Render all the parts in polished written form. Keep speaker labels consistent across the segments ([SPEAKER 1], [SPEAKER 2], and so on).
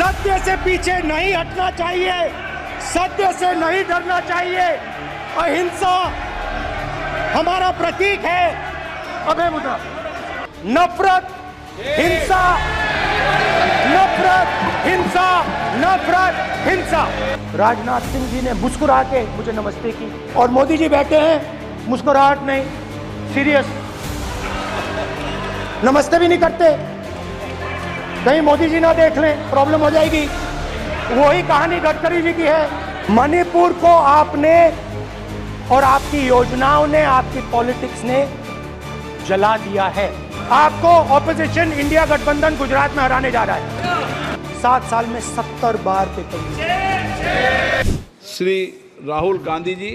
[SPEAKER 1] सत्य से पीछे नहीं हटना चाहिए, सत्य से नहीं डरना चाहिए। अहिंसा हमारा प्रतीक है। अभय मुद्रा। नफरत, हिंसा, नफरत, हिंसा, नफरत, हिंसा। राजनाथ सिंह जी ने मुस्कुरा के मुझे नमस्ते की और मोदी जी बैठे हैं, मुस्कुराहट नहीं, सीरियस, नमस्ते भी नहीं करते। कहीं मोदी जी ना देख लें, प्रॉब्लम हो जाएगी। वही कहानी गडकरी जी की है। मणिपुर को आपने और आपकी योजनाओं ने, आपकी पॉलिटिक्स ने जला दिया है। आपको ऑपोजिशन इंडिया गठबंधन गुजरात में हराने जा रहा है। 7 साल में 70 बार paper.
[SPEAKER 2] Shri Rahul Gandhi ji.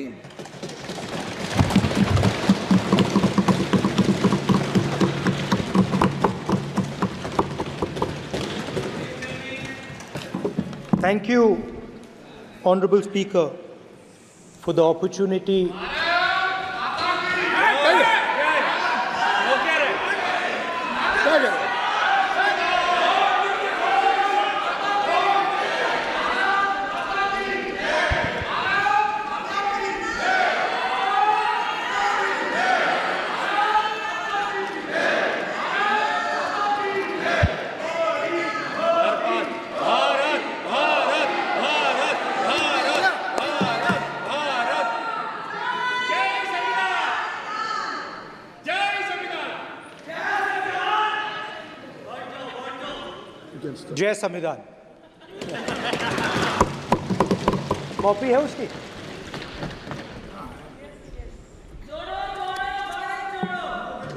[SPEAKER 1] Thank you, Honorable Speaker, for the opportunity. जय संविधान। कॉपी है उसकी?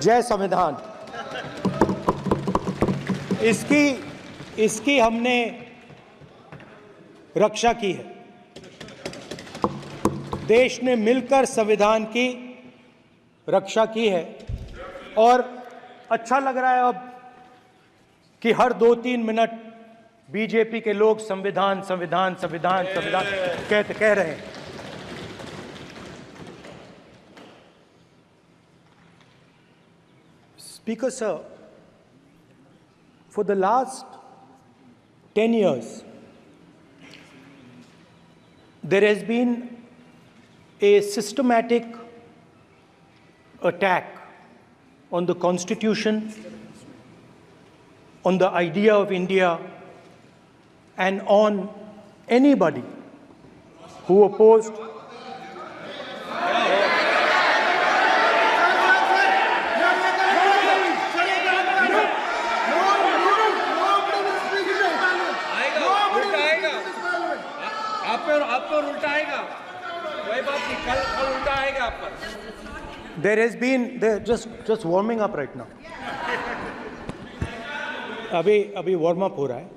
[SPEAKER 1] जय संविधान। इसकी हमने रक्षा की है। देश ने मिलकर संविधान की रक्षा की है और अच्छा लग रहा है अब कि हर 2-3 मिनट बीजेपी के लोग संविधान संविधान संविधान संविधान कह रहे हैं। Speaker sir, for the last 10 years, there has been a systematic attack on the Constitution, on the idea of India, and on anybody who opposed
[SPEAKER 3] आप पर उल्टा आएगा, वही बात नहीं, कल उल्टा आएगा आप पर।
[SPEAKER 1] There has been, just warming up right now. अभी वार्म अप हो रहा है।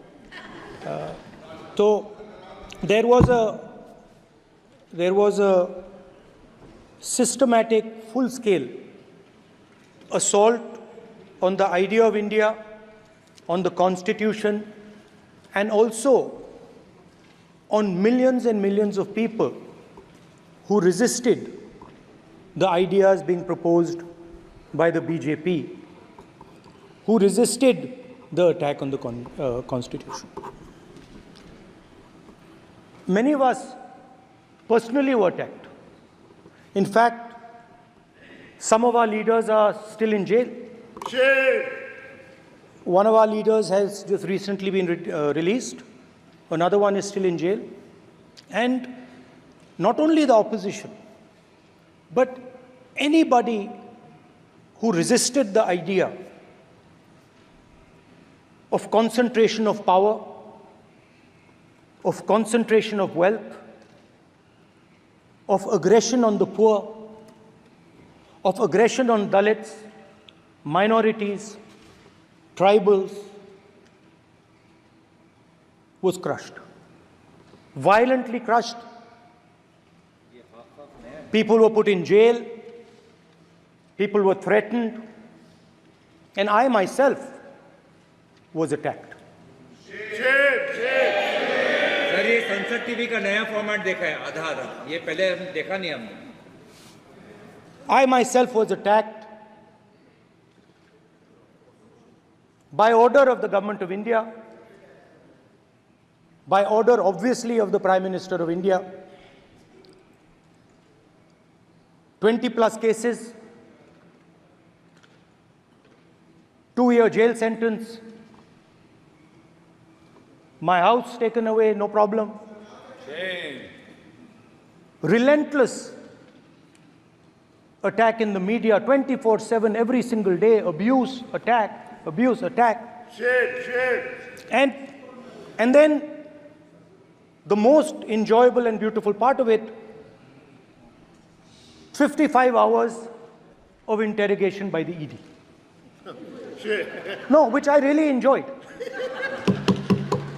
[SPEAKER 1] तो there was a systematic, full-scale assault on the idea of India, on the Constitution, and also on millions and millions of people who resisted the ideas being proposed by the BJP, who resisted the attack on the Constitution. Many of us personally were attacked. In fact, some of our leaders are still in jail. One of our leaders has just recently been released. Another one is still in jail. And not only the opposition, but anybody who resisted the idea of concentration of power, of concentration of wealth, of aggression on the poor, of aggression on Dalits, minorities, tribals, was crushed, violently crushed. People were put in jail, people were threatened, and I myself was attacked.
[SPEAKER 3] Sir, ये संसद TV का नया format देखा है, आधा, ये पहले देखा नहीं हमने।
[SPEAKER 1] I myself was attacked by order of the Government of India, by order, obviously, of the Prime Minister of India. 20 plus cases, 2-year jail sentence, my house taken away, no problem. Relentless attack in the media, 24/7, every single day, abuse, attack, abuse, attack. And then the most enjoyable and beautiful part of it, 55 hours of interrogation by the ED. No, which I really enjoyed.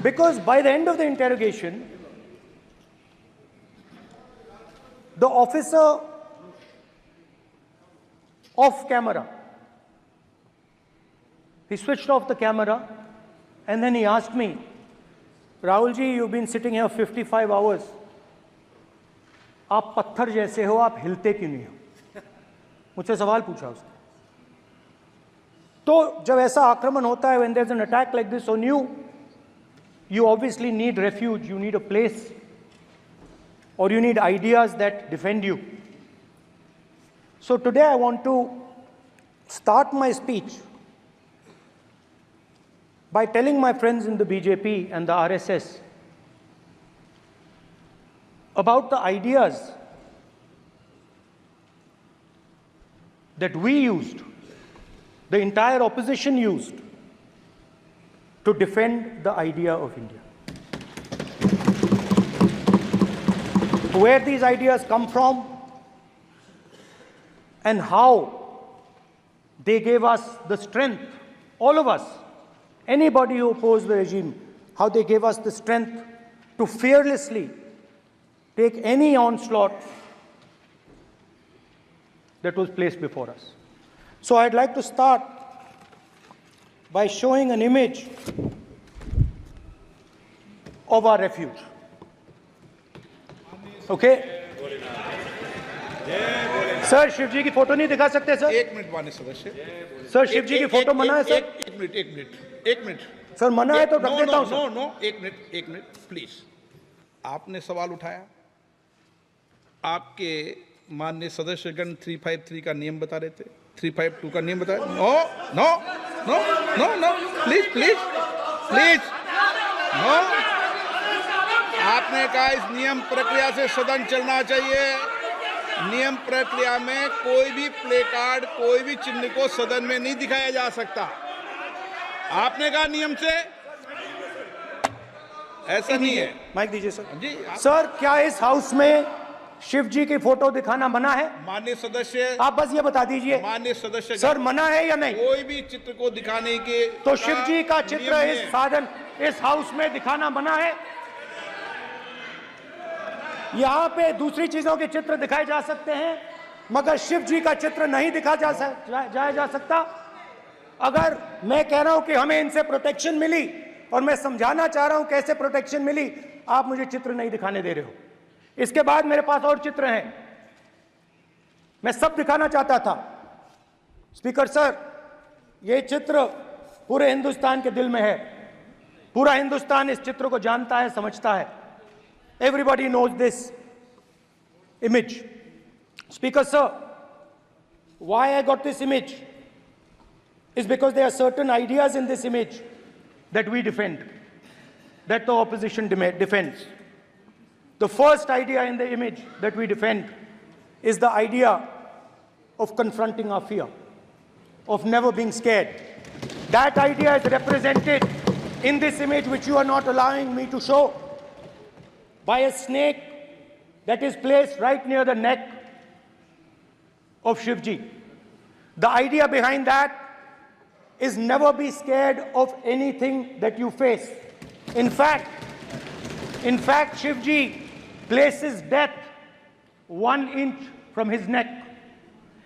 [SPEAKER 1] Because by the end of the interrogation, the officer off camera, he switched off the camera and then he asked me, Rahul ji, you've been sitting here 55 hours. आप पत्थर जैसे हो, आप हिलते क्यों नहीं हो? मुझसे सवाल पूछा उसने. तो जब ऐसा आक्रमण होता है, when there's an attack like this on you, you obviously need refuge, you need a place, or you need ideas that defend you. So today I want to start my speech by telling my friends in the BJP and the RSS about the ideas that we used, the entire opposition used, to defend the idea of India. Where these ideas come from and how they gave us the strength, all of us, anybody who opposed the regime, how they gave us the strength to fearlessly take any onslaught that was placed before us. So I'd like to start by showing an image of our refuge. Okay? Sir Shiv ji की photo नहीं दिखा सकते sir?
[SPEAKER 2] एक minute माननीय सदस्य.
[SPEAKER 1] Sir Shiv ji की photo मना है सर?
[SPEAKER 2] एक मिनट
[SPEAKER 1] सर मना है तो रख देता हूं सर.
[SPEAKER 2] नो एक मिनट प्लीज. आपने सवाल उठाया, आपके माननीय सदस्यगण 353 का नियम बता रहे थे, 352 का नियम बताया. No please no. आपने कहा इस नियम प्रक्रिया से सदन चलना चाहिए. नियम प्रक्रिया में कोई भी प्ले कार्ड, कोई भी चिन्ह को सदन में नहीं दिखाया जा सकता. आपने कहा नियम से, ऐसा नहीं है.
[SPEAKER 1] माइक दीजिए सर.
[SPEAKER 2] जी
[SPEAKER 1] सर क्या इस हाउस में शिव जी की फोटो दिखाना मना है?
[SPEAKER 2] माननीय सदस्य,
[SPEAKER 1] आप बस ये बता दीजिए.
[SPEAKER 2] माननीय सदस्य
[SPEAKER 1] सर मना है या नहीं?
[SPEAKER 2] कोई भी चित्र को दिखाने के
[SPEAKER 1] तो शिव जी का चित्र इस हाउस में दिखाना मना है? यहाँ पे दूसरी चीजों के चित्र दिखाए जा सकते हैं, मगर शिव जी का चित्र नहीं दिखाया जा सकता. अगर मैं कह रहा हूं कि हमें इनसे प्रोटेक्शन मिली और मैं समझाना चाह रहा हूं कैसे प्रोटेक्शन मिली, आप मुझे चित्र नहीं दिखाने दे रहे हो. इसके बाद मेरे पास और चित्र हैं, मैं सब दिखाना चाहता था. स्पीकर सर, ये चित्र पूरे हिंदुस्तान के दिल में है. पूरा हिंदुस्तान इस चित्र को जानता है, समझता है. Everybody knows this image. Speaker sir, why I got this image is because there are certain ideas in this image that we defend, that the opposition defends. The first idea in the image that we defend is the idea of confronting our fear, of never being scared. That idea is represented in this image, which you are not allowing me to show, by a snake that is placed right near the neck of Shivji. The idea behind that is never be scared of anything that you face. In fact, Shivji places death 1 inch from his neck.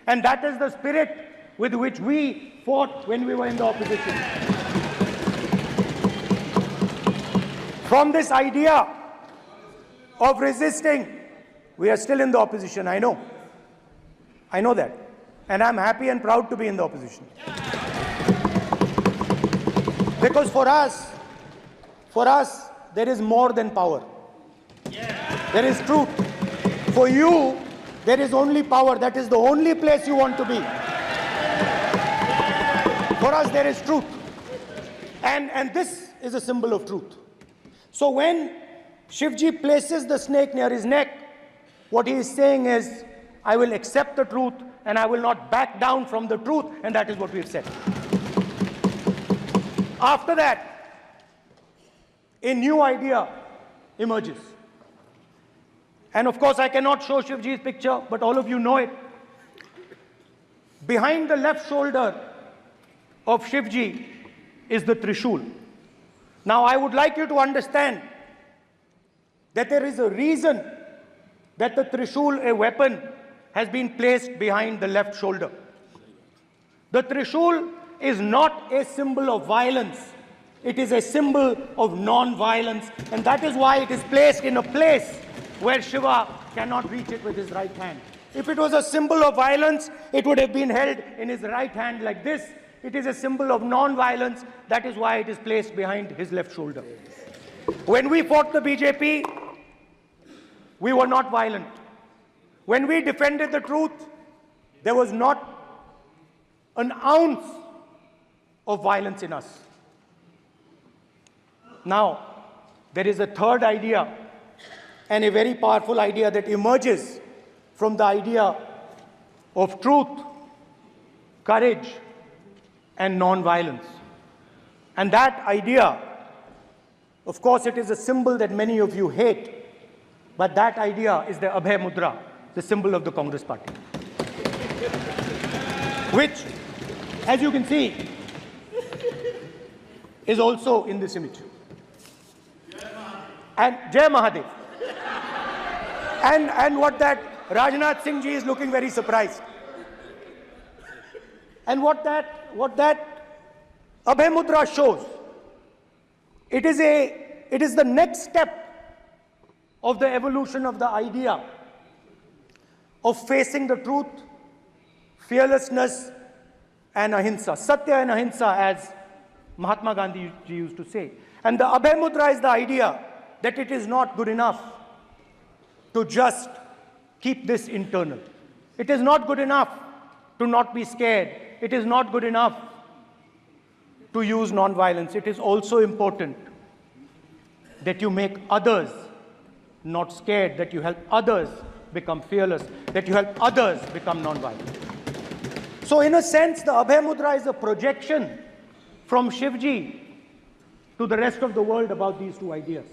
[SPEAKER 1] And that is the spirit with which we fought when we were in the opposition. From this idea of resisting, we are still in the opposition, I know. I know that. And I'm happy and proud to be in the opposition. Because for us, there is more than power. There is truth. For you, there is only power. That is the only place you want to be. For us, there is truth. And this is a symbol of truth. So when Shivji places the snake near his neck, what he is saying is, I will accept the truth and I will not back down from the truth, and that is what we have said. After that, a new idea emerges. And of course, I cannot show Shivji's picture, but all of you know it. Behind the left shoulder of Shivji is the Trishul. Now, I would like you to understand that there is a reason that the Trishul, a weapon, has been placed behind the left shoulder. The Trishul is not a symbol of violence. It is a symbol of non-violence, and that is why it is placed in a place where Shiva cannot reach it with his right hand. If it was a symbol of violence, it would have been held in his right hand like this. It is a symbol of non-violence. That is why it is placed behind his left shoulder. When we fought the BJP, we were not violent. When we defended the truth, there was not an ounce of violence in us. Now, there is a third idea, and a very powerful idea that emerges from the idea of truth, courage, and non-violence. And that idea, of course, it is a symbol that many of you hate, but that idea is the Abhay Mudra, the symbol of the Congress Party, which, as you can see, is also in this image. And Jai Mahadev. And what that Rajnath Singh ji is looking very surprised. And what that Abhay Mudra shows, it is the next step of the evolution of the idea of facing the truth, fearlessness, and ahimsa. Satya and ahimsa, as Mahatma Gandhi ji used to say. And the Abhay Mudra is the idea that it is not good enough to just keep this internal. It is not good enough to not be scared. It is not good enough to use non-violence. It is also important that you make others not scared, that you help others become fearless, that you help others become non-violent. So in a sense, the Abhay Mudra is a projection from Shivji to the rest of the world about these two ideas.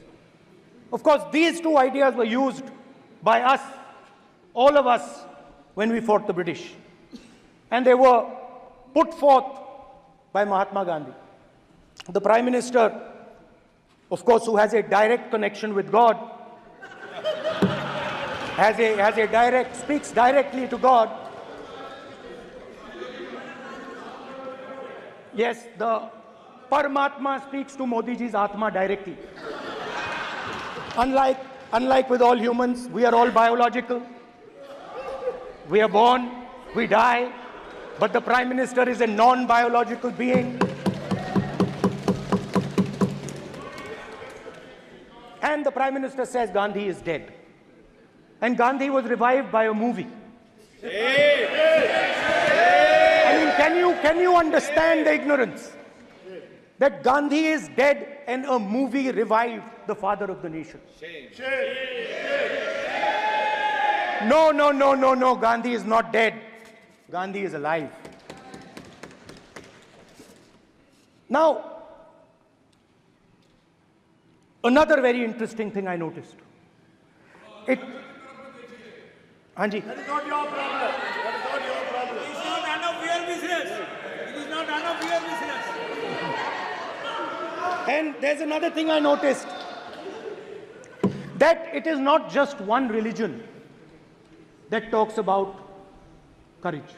[SPEAKER 1] Of course, these two ideas were used by us, all of us, when we fought the British. And they were put forth by Mahatma Gandhi. The Prime Minister, of course, who has a direct connection with God, speaks directly to God. Yes, the Paramatma speaks to Modi ji's Atma directly. Unlike with all humans, we are all biological. We are born, we die, but the Prime Minister is a non-biological being. And the Prime Minister says Gandhi is dead. And Gandhi was revived by a movie. I mean, can you understand the ignorance? That Gandhi is dead and a movie revived the father of the nation. No, Gandhi is not dead. Gandhi is alive. Now, another very interesting thing I noticed. Hanji.
[SPEAKER 4] That is not your problem. That is not your problem. It is not none of your business. It is not none of your business.
[SPEAKER 1] And there's another thing I noticed. That it is not just one religion that talks about courage.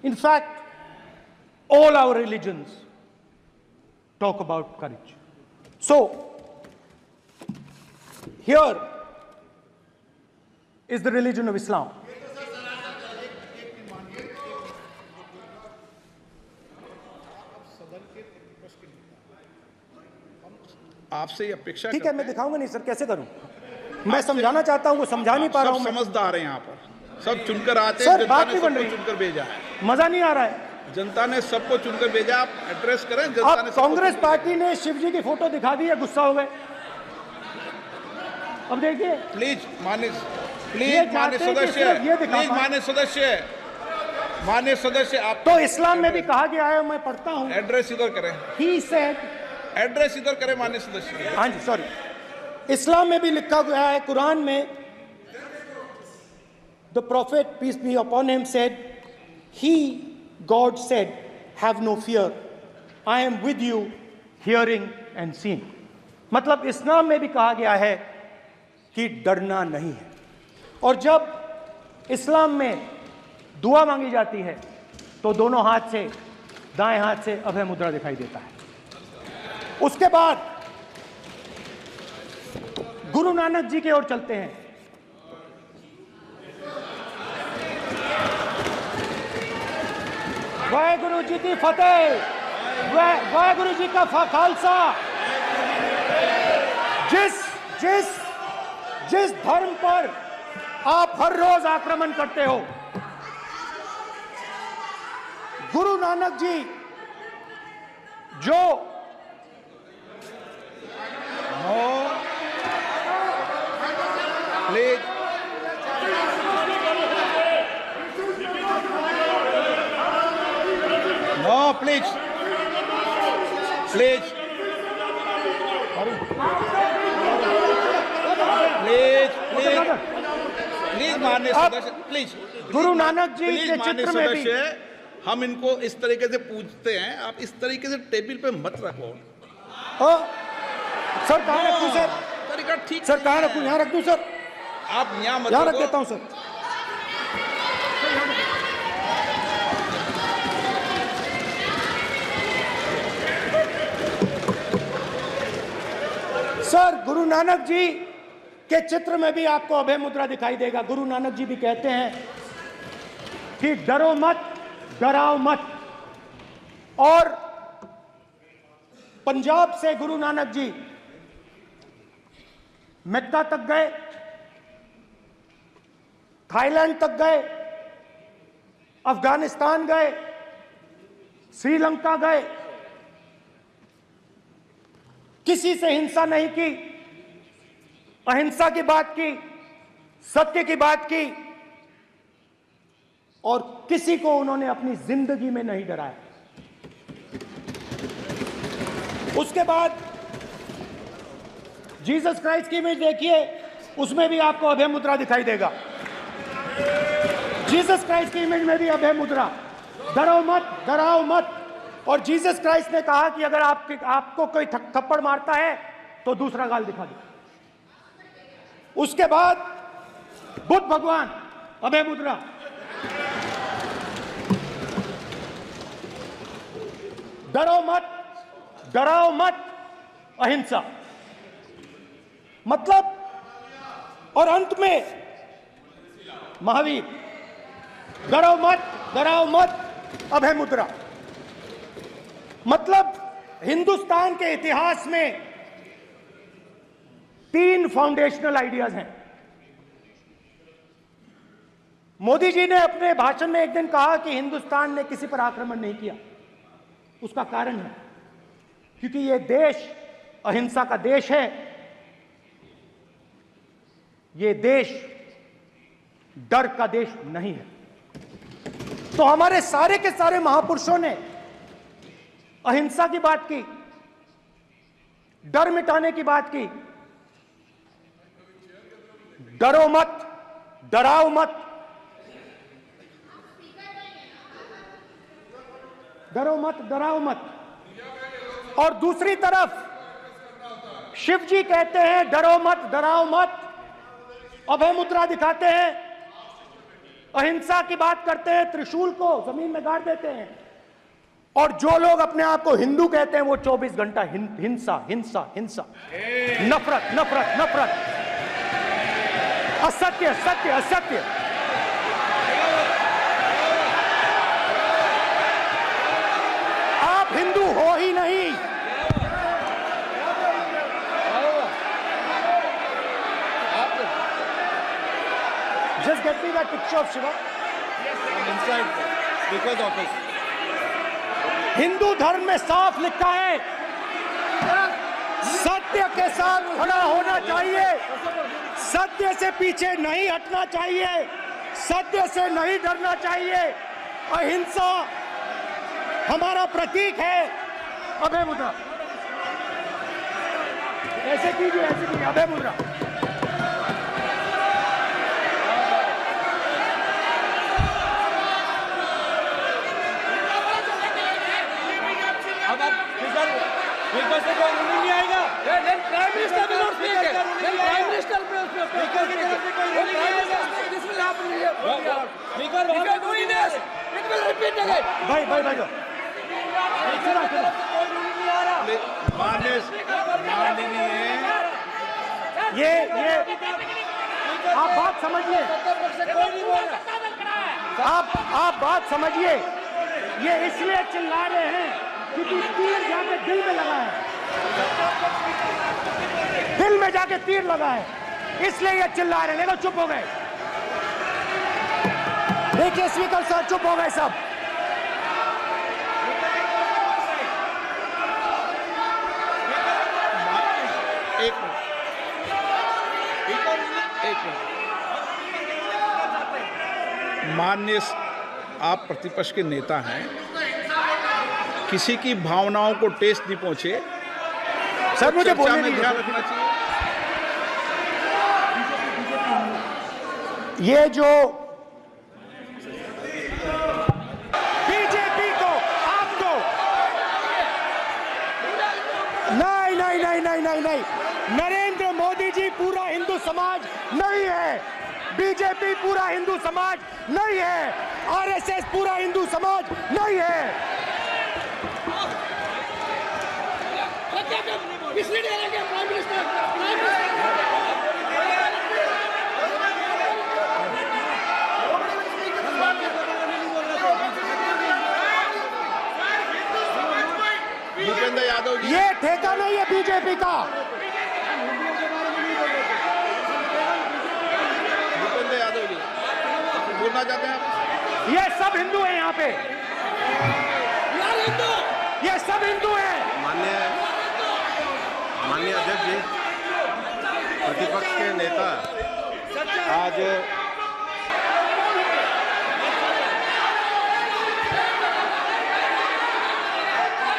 [SPEAKER 1] In fact, all our religions talk about courage. So, here is the religion of Islam.
[SPEAKER 2] आपसे ये अपेक्षा
[SPEAKER 1] ठीक है,
[SPEAKER 2] करते
[SPEAKER 1] मैं
[SPEAKER 2] हैं।
[SPEAKER 1] दिखाऊंगा नहीं सर, कैसे करूं? मैं समझाना चाहता हूं, वो समझा नहीं पा रहा
[SPEAKER 2] सब
[SPEAKER 1] हूं मैं।
[SPEAKER 2] समझदार हैं यहाँ पर, सब चुनकर आते हैं।
[SPEAKER 1] सर,
[SPEAKER 2] जनता
[SPEAKER 1] बात
[SPEAKER 2] ने
[SPEAKER 1] नहीं बन
[SPEAKER 2] सबको
[SPEAKER 1] रही।
[SPEAKER 2] चुनकर भेजा है,
[SPEAKER 1] मजा नहीं आ रहा है।
[SPEAKER 2] जनता ने सबको चुनकर भेजा। आप एड्रेस करें, जनता
[SPEAKER 1] आप
[SPEAKER 2] ने सबको
[SPEAKER 1] कांग्रेस
[SPEAKER 2] चुनकर
[SPEAKER 1] पार्टी ने शिव जी की फोटो दिखा दी है, गुस्सा हो गए। अब देखिए,
[SPEAKER 2] भेजा। प्लीज मान्य
[SPEAKER 1] ये
[SPEAKER 2] प्लीज मान्य
[SPEAKER 1] चाहते हैं कि
[SPEAKER 2] सदस्य,
[SPEAKER 1] सिर्फ ये दिखा
[SPEAKER 2] प्लीज
[SPEAKER 1] पाएं।
[SPEAKER 2] मान्य सदस्य आप
[SPEAKER 1] तो इस्लाम में भी कहा गया है, मैं पढ़ता हूं,
[SPEAKER 2] एड्रेस इधर करें,
[SPEAKER 1] ही सेड,
[SPEAKER 2] एड्रेस इधर करें मान्य सदस्य।
[SPEAKER 1] हाँ जी सॉरी, इस्लाम में भी लिखा गया है, कुरान में, the prophet peace be upon him said, he God said, have no fear, I am with you hearing and seeing. मतलब इस्लाम में भी कहा गया है कि डरना नहीं है। और जब इस्लाम में दुआ मांगी जाती है तो दोनों हाथ से, दाएं हाथ से अभय मुद्रा दिखाई देता है। उसके बाद गुरु नानक जी की ओर चलते हैं। वाहेगुरु जी की फतेह, वाहेगुरु जी का खालसा। जिस धर्म पर आप हर रोज आक्रमण करते हो, गुरु नानक जी जो
[SPEAKER 2] please no, please please please please please मान्य सदस्य, please
[SPEAKER 1] Guru Nanak ji
[SPEAKER 2] please
[SPEAKER 1] के
[SPEAKER 2] मान्य
[SPEAKER 1] चित्र में भी,
[SPEAKER 2] सदस्य, हम इनको इस तरीके से पूछते हैं, आप इस तरीके से टेबल पे मत रखो।
[SPEAKER 1] सर कहाँ रखूं सर?
[SPEAKER 2] तरीका ठीक
[SPEAKER 1] सर कहाँ
[SPEAKER 2] नहीं
[SPEAKER 1] रखूं?
[SPEAKER 2] है।
[SPEAKER 1] यहाँ रख दूं सर?
[SPEAKER 2] आप यहाँ मत
[SPEAKER 1] यहाँ रख
[SPEAKER 2] रखो।
[SPEAKER 1] देता हूं सर। सर गुरु नानक जी के चित्र में भी आपको अभय मुद्रा दिखाई देगा। गुरु नानक जी भी कहते हैं कि डरो मत, डराओ मत। और पंजाब से गुरु नानक जी मेक्का तक गए, थाईलैंड तक गए, अफगानिस्तान गए, श्रीलंका गए, किसी से हिंसा नहीं की, अहिंसा की बात की, सत्य की बात की, और किसी को उन्होंने अपनी जिंदगी में नहीं डराया। उसके बाद जीसस क्राइस्ट की इमेज देखिए, उसमें भी आपको अभय मुद्रा दिखाई देगा। जीसस क्राइस्ट की इमेज में भी अभय मुद्रा, डरो मत, डराओ मत। और जीसस क्राइस्ट ने कहा कि अगर आपको कोई थप्पड़ मारता है तो दूसरा गाल दिखा दो। उसके बाद बुद्ध भगवान, अभय मुद्रा। डरो मत, डराओ मत, अहिंसा। मतलब, और अंत में महावीर, डरो मत, डराओ मत, अभय मुद्रा। मतलब हिंदुस्तान के इतिहास में 3 फाउंडेशनल आइडियाज हैं। मोदी जी ने अपने भाषण में एक दिन कहा कि हिंदुस्तान ने किसी पर आक्रमण नहीं किया। उसका कारण है क्योंकि यह देश अहिंसा का देश है, यह देश डर का देश नहीं है। तो हमारे सारे के सारे महापुरुषों ने अहिंसा की बात की, डर मिटाने की बात की। डरो मत, डराओ मत, डरो मत, डराओ मत। और दूसरी तरफ शिव जी कहते हैं डरो मत, डराओ मत, अभय मुद्रा दिखाते हैं, अहिंसा की बात करते हैं, त्रिशूल को जमीन में गाड़ देते हैं। और जो लोग अपने आप को हिंदू कहते हैं वो 24 घंटा हिंसा, हिंसा, हिंसा, नफरत, नफरत, नफरत, असत्य, सत्य, असत्य। आप हिंदू हो ही नहीं, get me that picture of Shiva.
[SPEAKER 3] inside Speaker's office.
[SPEAKER 1] Hindu धर्म में साफ लिखा है, सत्य के साथ खड़ा होना चाहिए, सत्य से पीछे नहीं हटना चाहिए, सत्य से नहीं डरना चाहिए। अहिंसा हमारा प्रतीक है। अभय मुद्रा, ऐसे कीजिए, अभय मुद्रा।
[SPEAKER 3] अब आप स्पीकर से कोई रूलिंग नहीं आएगा। Prime minister will not speak. Prime minister speaker की तरफ से कोई रूलिंग नहीं आएगा। This will happen. स्पीकर वहां पे doing this, it will repeat again.
[SPEAKER 1] भाई
[SPEAKER 3] कोई रूलिंग नहीं आ रहा।
[SPEAKER 2] माननीय
[SPEAKER 1] ये आप बात समझिए,
[SPEAKER 3] कोई नहीं बोल रहा।
[SPEAKER 1] आप बात समझिए। ये इसलिए चिल्ला रहे हैं क्योंकि तीर जाके दिल में लगा है, दिल में जाके तीर लगा है, इसलिए ये चिल्ला रहे हैं। नहीं तो चुप हो गए। देखिए स्पीकर साहब चुप हो गए सब।
[SPEAKER 2] एक मिनट। माननीय आप प्रतिपक्ष के नेता हैं, किसी की भावनाओं को ठेस नहीं पहुंचे।
[SPEAKER 1] सर मुझे
[SPEAKER 2] चर्चा
[SPEAKER 1] बोलने
[SPEAKER 2] में
[SPEAKER 1] दीजिए।
[SPEAKER 2] ध्यान रखना चाहिए।
[SPEAKER 1] ये जो बीजेपी को आपको नहीं, नरेंद्र मोदी जी पूरा हिंदू समाज नहीं है, बीजेपी पूरा हिंदू समाज नहीं है, आरएसएस पूरा हिंदू समाज नहीं है।
[SPEAKER 2] भूपेंद्र यादव जी,
[SPEAKER 1] ये ठेका नहीं है बीजेपी का।
[SPEAKER 2] भूपेंद्र यादव जी बोलना चाहते हैं आप?
[SPEAKER 1] ये सब हिंदू हैं यहाँ पे, ये सब हिंदू हैं।
[SPEAKER 5] माननीय अध्यक्ष जी, प्रतिपक्ष के नेता आज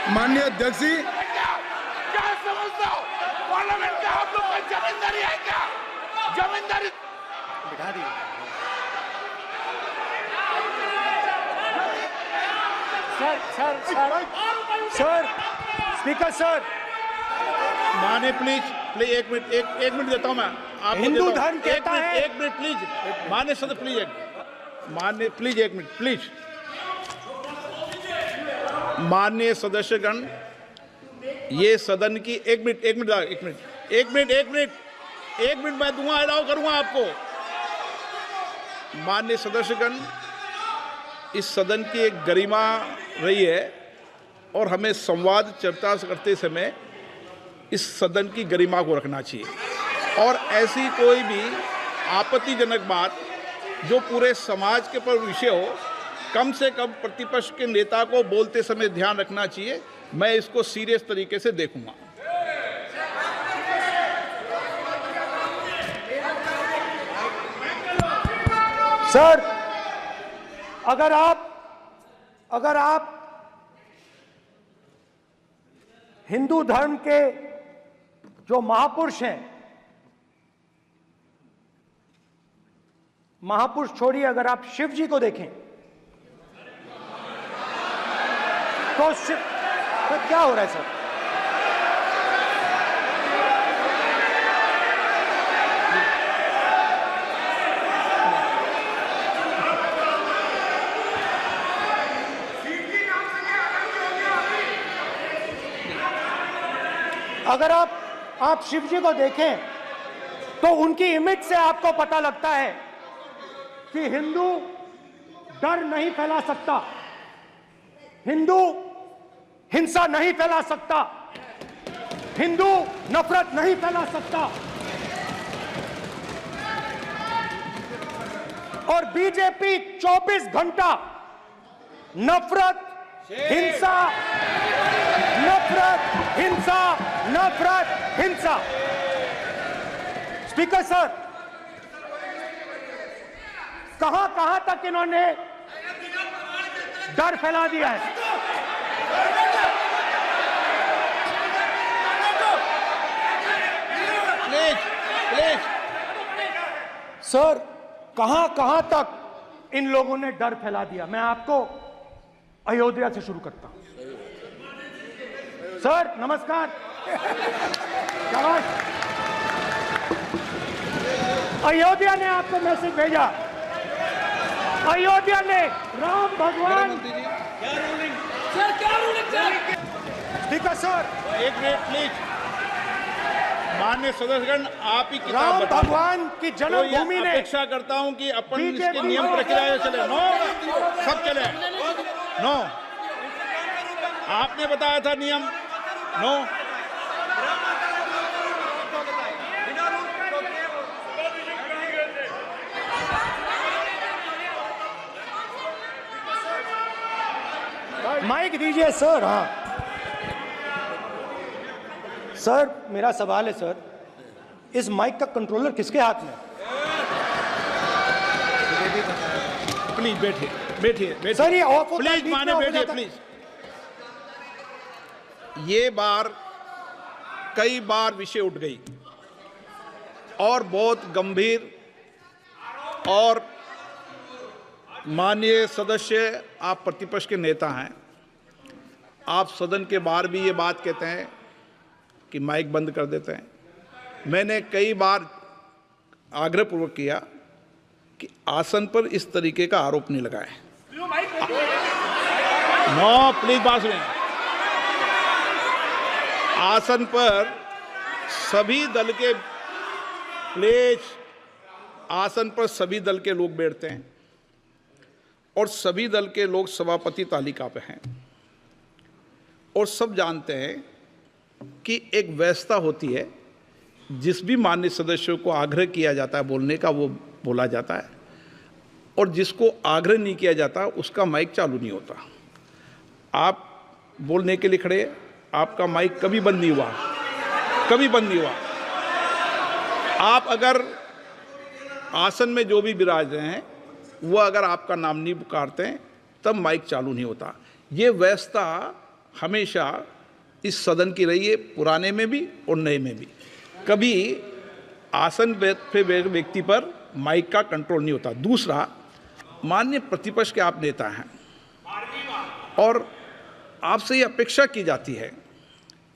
[SPEAKER 2] माननीय अध्यक्ष जी,
[SPEAKER 4] क्या समझते हो? पार्लियामेंट का आप लोग का जमींदारी है क्या? जमींदारी
[SPEAKER 1] बिठा दी। सर स्पीकर सर,
[SPEAKER 2] माने प्लीज एक मिनट देता हूं मैं आपको।
[SPEAKER 1] हिंदू
[SPEAKER 2] देता हूं।
[SPEAKER 1] धर्म कहता है।
[SPEAKER 2] एक मिनट प्लीज, माने सदस्य प्लीज, मान्य प्लीज एक मिनट प्लीज। माननीय सदस्यगण, ये सदन की एक मिनट मैं दूंगा, अलाउ करूंगा आपको। माननीय सदस्यगण, इस सदन की एक गरिमा रही है और हमें संवाद चर्चा करते समय इस सदन की गरिमा को रखना चाहिए और ऐसी कोई भी आपत्तिजनक बात जो पूरे समाज के पर विषय हो, कम से कम प्रतिपक्ष के नेता को बोलते समय ध्यान रखना चाहिए। मैं इसको सीरियस तरीके से देखूंगा।
[SPEAKER 1] सर अगर आप हिंदू धर्म के जो महापुरुष हैं, महापुरुष छोड़िए, अगर आप शिव जी को देखें तो क्या हो रहा है सर? अगर आप शिव जी को देखें तो उनकी इमेज से आपको पता लगता है कि हिंदू डर नहीं फैला सकता, हिंदू हिंसा नहीं फैला सकता, हिंदू नफरत नहीं फैला सकता। और बीजेपी 24 घंटा नफरत, हिंसा, नफरत, हिंसा, नफरत, हिंसा। स्पीकर सर, कहां तक इन्होंने डर फैला दिया है?
[SPEAKER 2] प्लीज
[SPEAKER 1] सर, कहां तक इन लोगों ने डर फैला दिया? मैं आपको अयोध्या से शुरू करता हूं। सर नमस्कार। शाबाश। अयोध्या ने आपको मैसेज भेजा। अयोध्या ने राम भगवान।
[SPEAKER 3] सर क्या रूलिंग सर?
[SPEAKER 1] स्पीकर सर,
[SPEAKER 2] एक मिनट प्लीज। माननीय सदस्यगण, आप ही किताब
[SPEAKER 1] राम
[SPEAKER 2] बताओ।
[SPEAKER 1] भगवान की
[SPEAKER 2] तो
[SPEAKER 1] जन्मभूमि
[SPEAKER 2] ये
[SPEAKER 1] ने
[SPEAKER 2] अपेक्षा करता हूं कि अपन
[SPEAKER 1] बीजेपी
[SPEAKER 2] इसके नियम प्रक्रिया चले। नो, सब चले। नो, आपने बताया था नियम। नो,
[SPEAKER 1] माइक दीजिए सर। हाँ सर, मेरा सवाल है सर, इस माइक का कंट्रोलर किसके हाथ में है?
[SPEAKER 2] प्लीज बैठिए बैठिए बैठिए।
[SPEAKER 1] सर ये ऑफ होता है,
[SPEAKER 2] प्लीज
[SPEAKER 1] बीच में
[SPEAKER 2] माने
[SPEAKER 1] ऑफ हो
[SPEAKER 2] बैठिए
[SPEAKER 1] जाता है।
[SPEAKER 2] प्लीज। ये बार कई बार विषय उठ गई और बहुत गंभीर, और माननीय सदस्य, आप प्रतिपक्ष के नेता हैं, आप सदन के बाहर भी ये बात कहते हैं कि माइक बंद कर देते हैं। मैंने कई बार आग्रहपूर्वक किया कि आसन पर इस तरीके का आरोप नहीं लगाएं। नो, प्लीज बात सुनिए। आसन पर सभी दल के, प्लीज, आसन पर सभी दल के लोग बैठते हैं और सभी दल के लोग सभापति तालिका पे हैं और सब जानते हैं कि एक व्यवस्था होती है, जिस भी माननीय सदस्यों को आग्रह किया जाता है बोलने का वो बोला जाता है, और जिसको आग्रह नहीं किया जाता उसका माइक चालू नहीं होता। आप बोलने के लिए खड़े हैं, आपका माइक कभी बंद नहीं हुआ, कभी बंद नहीं हुआ। आप अगर आसन में जो भी विराज रहे हैं वो अगर आपका नाम नहीं पुकारते हैं तब माइक चालू नहीं होता। ये व्यवस्था हमेशा इस सदन की रही है, पुराने में भी और नए में भी। कभी आसन पे व्यक्ति पर माइक का कंट्रोल नहीं होता। दूसरा, माननीय प्रतिपक्ष के आप नेता हैं और आपसे ये अपेक्षा की जाती है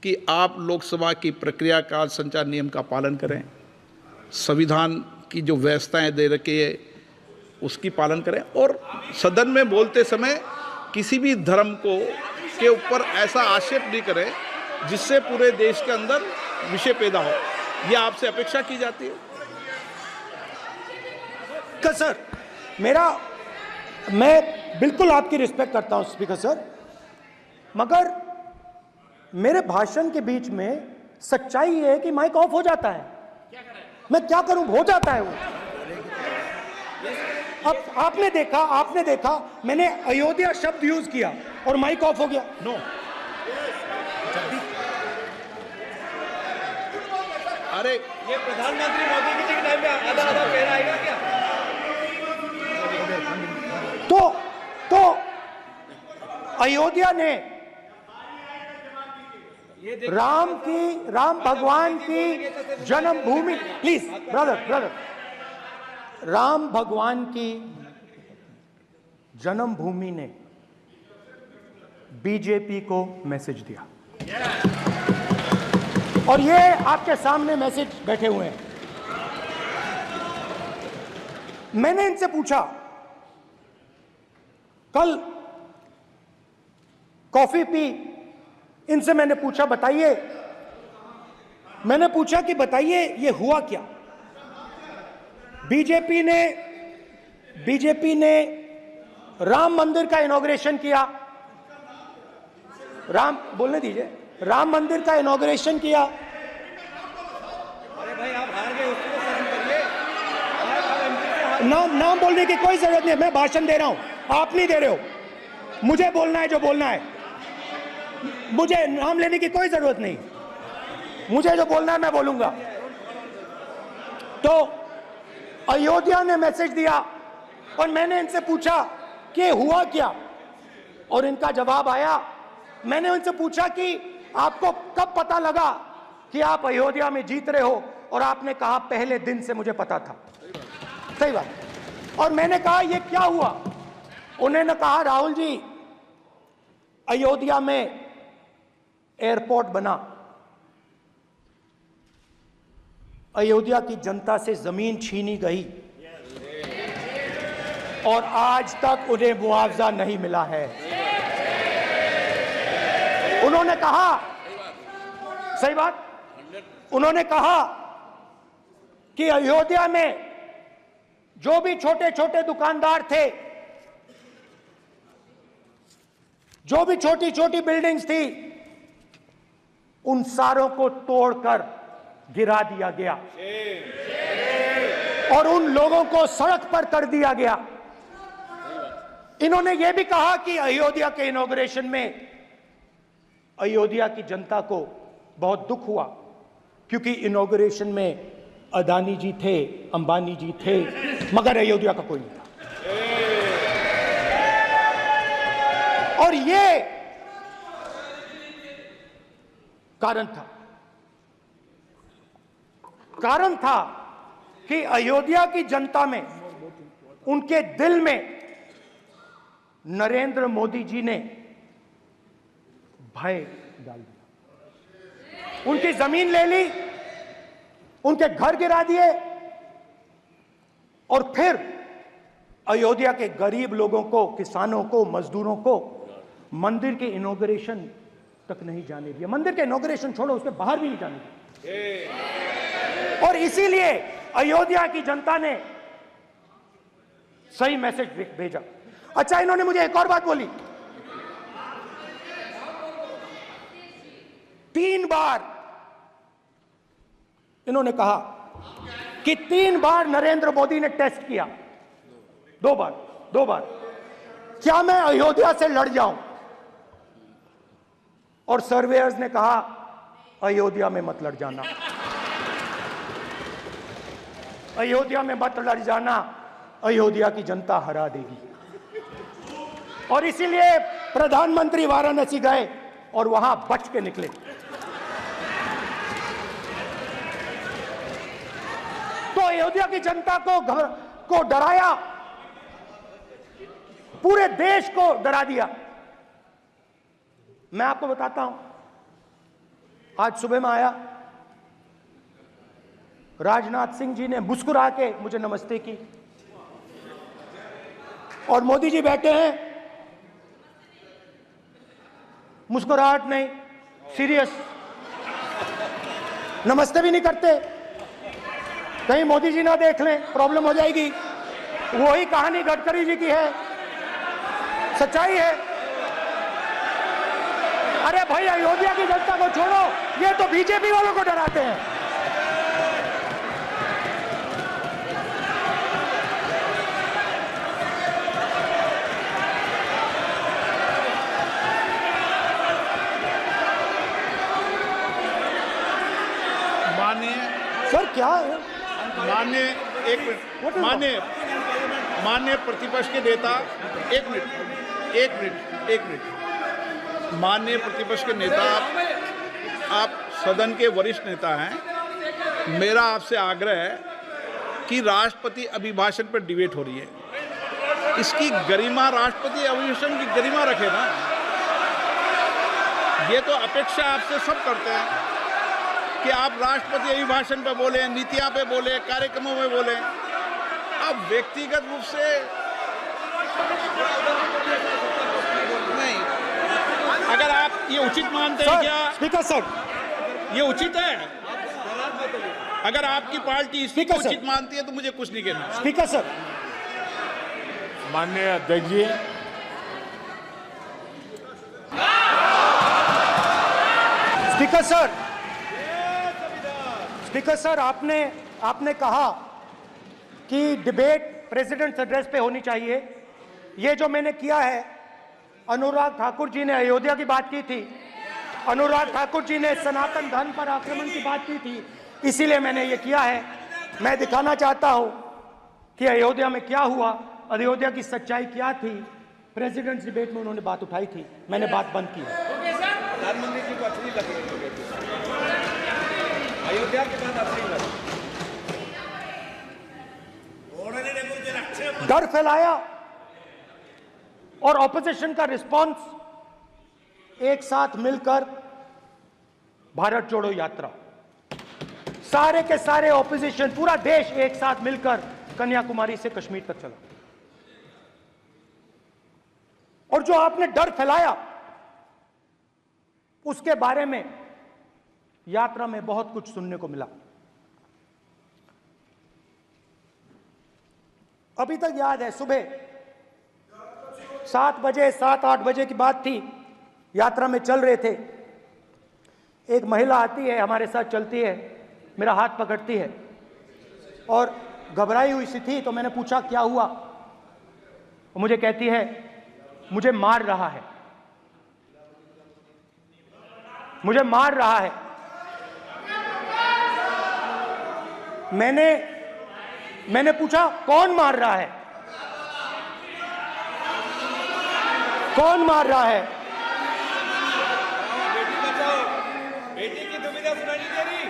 [SPEAKER 2] कि आप लोकसभा की प्रक्रिया का, संचार नियम का पालन करें, संविधान की जो व्यवस्थाएं दे रखी है उसकी पालन करें, और सदन में बोलते समय किसी भी धर्म को के ऊपर ऐसा आक्षेप नहीं करें जिससे पूरे देश के अंदर विषय पैदा हो। ये आपसे अपेक्षा की जाती है।
[SPEAKER 1] सर, मैं बिल्कुल आपकी रिस्पेक्ट करता हूं स्पीकर सर, मगर मेरे भाषण के बीच में सच्चाई ये है कि माइक ऑफ हो जाता है। मैं क्या करूं, हो जाता है वो। अब आपने देखा मैंने अयोध्या शब्द यूज किया और माइक ऑफ हो गया।
[SPEAKER 2] नो, अरे
[SPEAKER 3] ये प्रधानमंत्री मोदी जी के टाइम पे आधा आधा पैर आएगा क्या?
[SPEAKER 1] तो अयोध्या ने राम भगवान की जन्मभूमि, प्लीज ब्रदर, राम भगवान की जन्मभूमि ने बीजेपी को मैसेज दिया और ये आपके सामने मैसेज बैठे हुए हैं। मैंने इनसे पूछा, कल कॉफी पी, इनसे मैंने पूछा कि बताइए ये हुआ क्या। बीजेपी ने राम मंदिर का इनॉग्रेशन किया, बोलने दीजिए, राम मंदिर का इनॉग्रेशन किया।
[SPEAKER 3] अरे भाई आप हार गए, उसको तो सहन करिए।
[SPEAKER 1] नाम बोलने की कोई जरूरत नहीं है। मैं भाषण दे रहा हूं, आप नहीं दे रहे हो। मुझे बोलना है जो बोलना है, मुझे नाम लेने की कोई जरूरत नहीं। मुझे जो बोलना है मैं बोलूंगा। तो अयोध्या ने मैसेज दिया और मैंने इनसे पूछा कि हुआ क्या, और इनका जवाब आया। मैंने उनसे पूछा कि आपको कब पता लगा कि आप अयोध्या में जीत रहे हो, और आपने कहा पहले दिन से मुझे पता था। सही बात। और मैंने कहा ये क्या हुआ? उन्होंने कहा राहुल जी, अयोध्या में एयरपोर्ट बना, अयोध्या की जनता से जमीन छीनी गई और आज तक उन्हें मुआवजा नहीं मिला है। उन्होंने कहा, सही बात, उन्होंने कहा कि अयोध्या में जो भी छोटे छोटे दुकानदार थे, जो भी छोटी छोटी बिल्डिंग्स थी, उन सारों को तोड़कर गिरा दिया गया और उन लोगों को सड़क पर कर दिया गया। इन्होंने यह भी कहा कि अयोध्या के इनॉग्रेशन में अयोध्या की जनता को बहुत दुख हुआ, क्योंकि इनॉग्रेशन में अदानी जी थे, अंबानी जी थे, मगर अयोध्या का कोई नहीं था। और ये कारण था कि अयोध्या की जनता में, उनके दिल में नरेंद्र मोदी जी ने भय डाल दिया। उनकी जमीन ले ली, उनके घर गिरा दिए, और फिर अयोध्या के गरीब लोगों को, किसानों को, मजदूरों को मंदिर के इनॉग्रेशन तक नहीं जाने दिया। मंदिर के इनॉग्रेशन छोड़ो, उसके बाहर भी नहीं जाने दिया। और इसीलिए अयोध्या की जनता ने सही मैसेज भेजा। अच्छा, इन्होंने मुझे एक और बात बोली। 3 बार इन्होंने कहा कि 3 बार नरेंद्र मोदी ने टेस्ट किया। 2 बार क्या मैं अयोध्या से लड़ जाऊं? और सर्वेयर्स ने कहा अयोध्या में मत लड़ जाना, अयोध्या में मत लड़ जाना, अयोध्या की जनता हरा देगी। और इसीलिए प्रधानमंत्री वाराणसी गए और वहां बच के निकले। तो अयोध्या की जनता को डराया, पूरे देश को डरा दिया। मैं आपको बताता हूं, आज सुबह में आया, राजनाथ सिंह जी ने मुस्कुरा के मुझे नमस्ते की, और मोदी जी बैठे हैं, मुस्कुराहट नहीं, सीरियस, नमस्ते भी नहीं करते। कहीं मोदी जी ना देख लें, प्रॉब्लम हो जाएगी। वही कहानी गडकरी जी की है, सच्चाई है। अरे भाई, अयोध्या की जनता को छोड़ो, ये तो बीजेपी वालों को डराते हैं।
[SPEAKER 2] माननीय
[SPEAKER 1] सर क्या है?
[SPEAKER 2] माननीय प्रतिपक्ष के नेता, एक मिनट। माननीय प्रतिपक्ष के नेता, आप सदन के वरिष्ठ नेता हैं। मेरा आपसे आग्रह है कि राष्ट्रपति अभिभाषण पर डिबेट हो रही है, इसकी गरिमा, राष्ट्रपति अभिभाषण की गरिमा रखे ना। ये तो अपेक्षा आपसे सब करते हैं कि आप राष्ट्रपति अभिभाषण पे बोले, नीतियां पे बोले, कार्यक्रमों में बोले। अब व्यक्तिगत रूप से नहीं। अगर आप ये उचित मानते हैं, क्या
[SPEAKER 1] स्पीकर सर,
[SPEAKER 2] ये उचित है? अगर आपकी पार्टी इसको उचित मानती है तो मुझे कुछ नहीं कहना।
[SPEAKER 1] स्पीकर सर,
[SPEAKER 4] माननीय अध्यक्ष जी,
[SPEAKER 1] स्पीकर सर, आपने कहा कि डिबेट प्रेसिडेंट्स एड्रेस पे होनी चाहिए। ये जो मैंने किया है, अनुराग ठाकुर जी ने अयोध्या की बात की थी, अनुराग ठाकुर जी ने सनातन धर्म पर आक्रमण की बात की थी, इसीलिए मैंने ये किया है। मैं दिखाना चाहता हूं कि अयोध्या में क्या हुआ, अयोध्या की सच्चाई क्या थी। प्रेसिडेंट्स डिबेट में उन्होंने बात उठाई थी, मैंने बात बंद की है।
[SPEAKER 3] प्रधानमंत्री जी को अच्छी लगी अयोध्या के बाद अच्छी लगी,
[SPEAKER 1] डर फैलाया और ऑपोजिशन का रिस्पांस एक साथ मिलकर भारत जोड़ो यात्रा, सारे के सारे ऑपोजिशन, पूरा देश एक साथ मिलकर कन्याकुमारी से कश्मीर तक चला। और जो आपने डर फैलाया उसके बारे में यात्रा में बहुत कुछ सुनने को मिला। अभी तक याद है, सुबह 7 बजे 7-8 बजे की बात थी, यात्रा में चल रहे थे, एक महिला आती है, हमारे साथ चलती है, मेरा हाथ पकड़ती है और घबराई हुई सी थी। तो मैंने पूछा क्या हुआ, वो मुझे कहती है मुझे मार रहा है, मुझे मार रहा है। मैंने पूछा कौन मार रहा है, कौन मार रहा है?
[SPEAKER 3] बेटी बचाओ, बेटी की दुविधा सुनाई नहीं दे रही,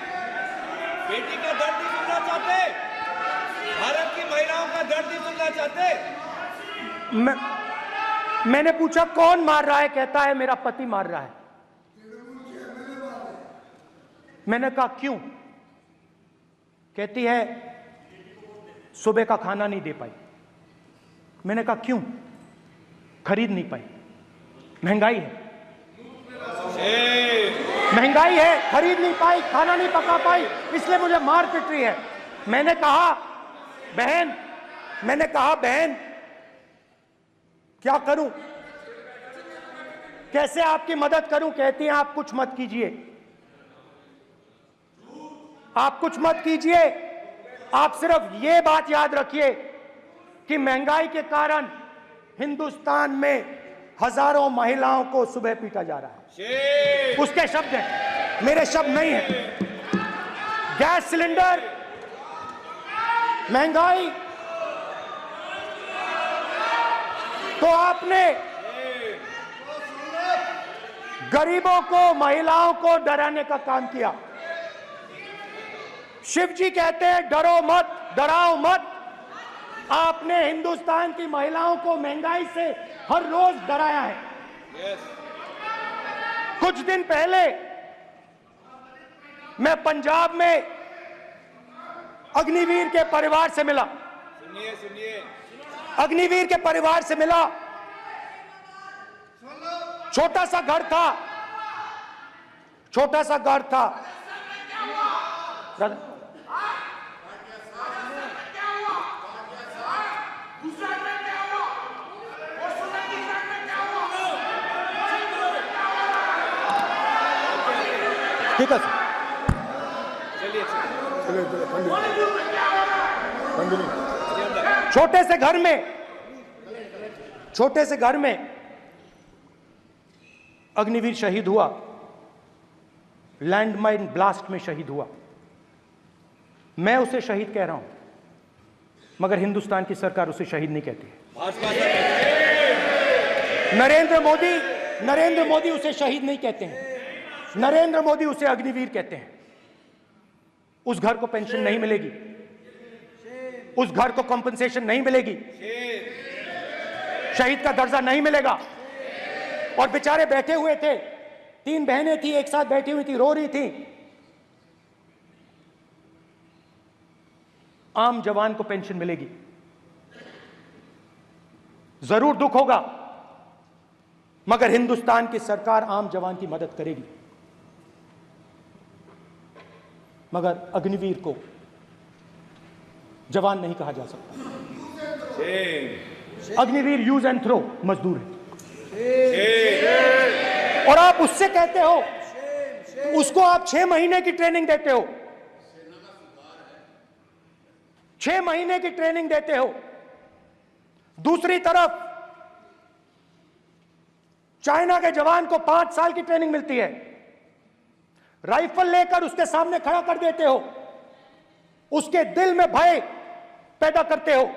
[SPEAKER 3] बेटी का दर्द नहीं सुनना चाहते, भारत की महिलाओं का दर्द नहीं सुनना चाहते।
[SPEAKER 1] मैंने पूछा कौन मार रहा है, कहता है मेरा पति मार रहा है। मैंने कहा क्यों? कहती है सुबह का खाना नहीं दे पाई। मैंने कहा क्यों? खरीद नहीं पाई, महंगाई है, महंगाई है, खरीद नहीं पाई, खाना नहीं पका पाई, इसलिए मुझे मार पिट रही है। मैंने कहा बहन क्या करूं, कैसे आपकी मदद करूं? कहती हैं आप कुछ मत कीजिए, आप कुछ मत कीजिए, आप सिर्फ ये बात याद रखिए कि महंगाई के कारण हिंदुस्तान में हजारों महिलाओं को सुबह पीटा जा रहा है। उसके शब्द हैं, मेरे शब्द नहीं है। गैस सिलेंडर, महंगाई, तो आपने गरीबों को, महिलाओं को डराने का काम किया। शिव जी कहते हैं डरो मत, डराओ मत। आपने हिंदुस्तान की महिलाओं को महंगाई से हर रोज डराया है। कुछ दिन पहले मैं पंजाब में अग्निवीर के परिवार से मिला,
[SPEAKER 3] सुनिए
[SPEAKER 1] अग्निवीर के परिवार से मिला। छोटा सा घर था, छोटा सा घर था। ठीक है छोटे से घर में अग्निवीर शहीद हुआ, लैंडमाइन ब्लास्ट में शहीद हुआ। मैं उसे शहीद कह रहा हूं, मगर हिंदुस्तान की सरकार उसे शहीद नहीं कहती है। नरेंद्र मोदी उसे शहीद नहीं कहते हैं, नरेंद्र मोदी उसे अग्निवीर कहते हैं। उस घर को पेंशन नहीं मिलेगी, उस घर को कंपनसेशन नहीं मिलेगी, शहीद का दर्जा नहीं मिलेगा। और बेचारे बैठे हुए थे, 3 बहनें थी, एक साथ बैठी हुई थी, रो रही थी। आम जवान को पेंशन मिलेगी, जरूर दुख होगा, मगर हिंदुस्तान की सरकार आम जवान की मदद करेगी। मगर अग्निवीर को जवान नहीं कहा जा सकता। अग्निवीर यूज एंड थ्रो मजदूर है। और आप उससे कहते हो, उसको आप 6 महीने की ट्रेनिंग देते हो, 6 महीने की ट्रेनिंग देते हो, दूसरी तरफ चाइना के जवान को 5 साल की ट्रेनिंग मिलती है, राइफल लेकर उसके सामने खड़ा कर देते हो, उसके दिल में भय पैदा करते हो।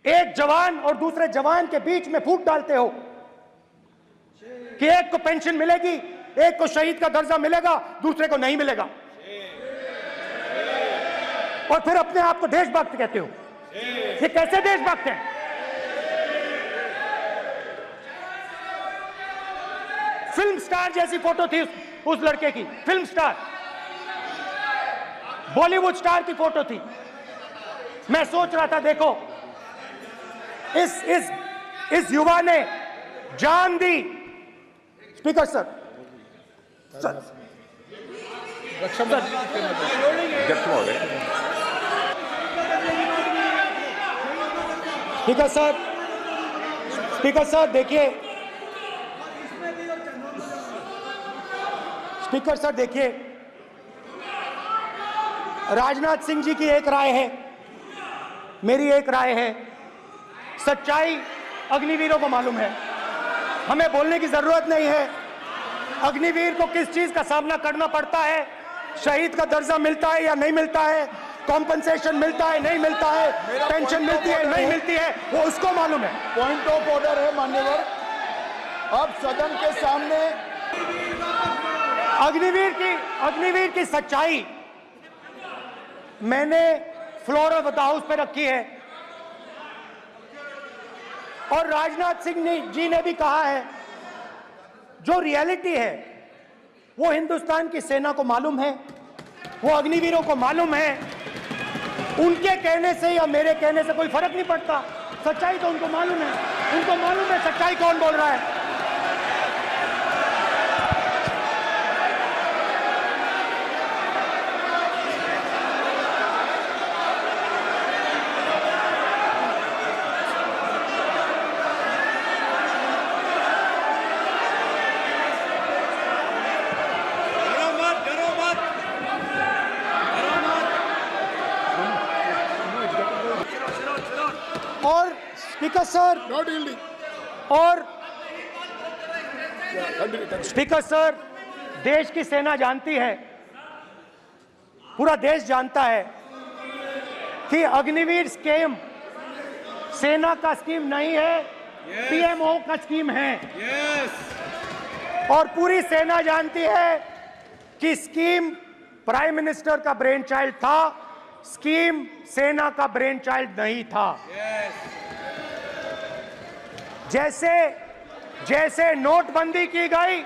[SPEAKER 1] एक जवान और दूसरे जवान के बीच में फूट डालते हो कि एक को पेंशन मिलेगी, एक को शहीद का दर्जा मिलेगा, दूसरे को नहीं मिलेगा, और फिर अपने आप को देशभक्त कहते हो। ये कैसे देशभक्त हैं? फिल्म स्टार जैसी फोटो थी उस लड़के की, फिल्म स्टार, बॉलीवुड स्टार की फोटो थी। मैं सोच रहा था, देखो इस युवा ने जान दी। स्पीकर सर, स्पीकर सर देखिए, स्पीकर सर देखिए, राजनाथ सिंह जी की एक राय है, मेरी एक राय है। सच्चाई अग्निवीरों को मालूम है, हमें बोलने की जरूरत नहीं है। अग्निवीर को किस चीज का सामना करना पड़ता है, शहीद का दर्जा मिलता है या नहीं मिलता है, कॉम्पनसेशन मिलता है नहीं मिलता है, पेंशन मिलती है नहीं मिलती है, वो उसको मालूम है।
[SPEAKER 6] पॉइंट ऑफ ऑर्डर है मान्यवर, अब सदन के सामने
[SPEAKER 1] अग्निवीर की सच्चाई मैंने फ्लोर ऑफ द हाउस पे रखी है, और राजनाथ सिंह जी ने भी कहा है, जो रियलिटी है वो हिंदुस्तान की सेना को मालूम है, वो अग्निवीरों को मालूम है। उनके कहने से या मेरे कहने से कोई फर्क नहीं पड़ता, सच्चाई तो उनको मालूम है, उनको मालूम है सच्चाई कौन बोल रहा है। और स्पीकर सर, स्पीकर सर, देश की सेना जानती है, पूरा देश जानता है कि अग्निवीर स्कीम सेना का स्कीम नहीं है, पीएमओ का स्कीम है। और पूरी सेना जानती है कि स्कीम प्राइम मिनिस्टर का ब्रेन चाइल्ड था, स्कीम सेना का ब्रेन चाइल्ड नहीं था। जैसे नोटबंदी की गई,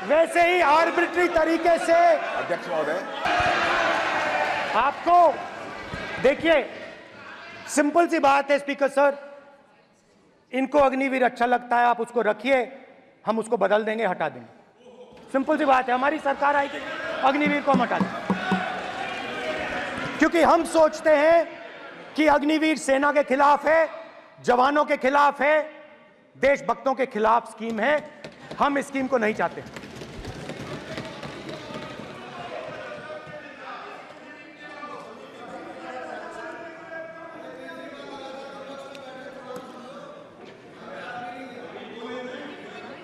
[SPEAKER 1] वैसे ही आर्बिट्री तरीके से
[SPEAKER 6] अध्यक्ष महोदय,
[SPEAKER 1] आपको देखिए, सिंपल सी बात है स्पीकर सर, इनको अग्निवीर अच्छा लगता है, आप उसको रखिए, हम उसको बदल देंगे, हटा देंगे। सिंपल सी बात है, हमारी सरकार आएगी, अग्निवीर को हम हटा देंगे, क्योंकि हम सोचते हैं कि अग्निवीर सेना के खिलाफ है, जवानों के खिलाफ है, देशभक्तों के खिलाफ स्कीम है। हम इस स्कीम को नहीं चाहते।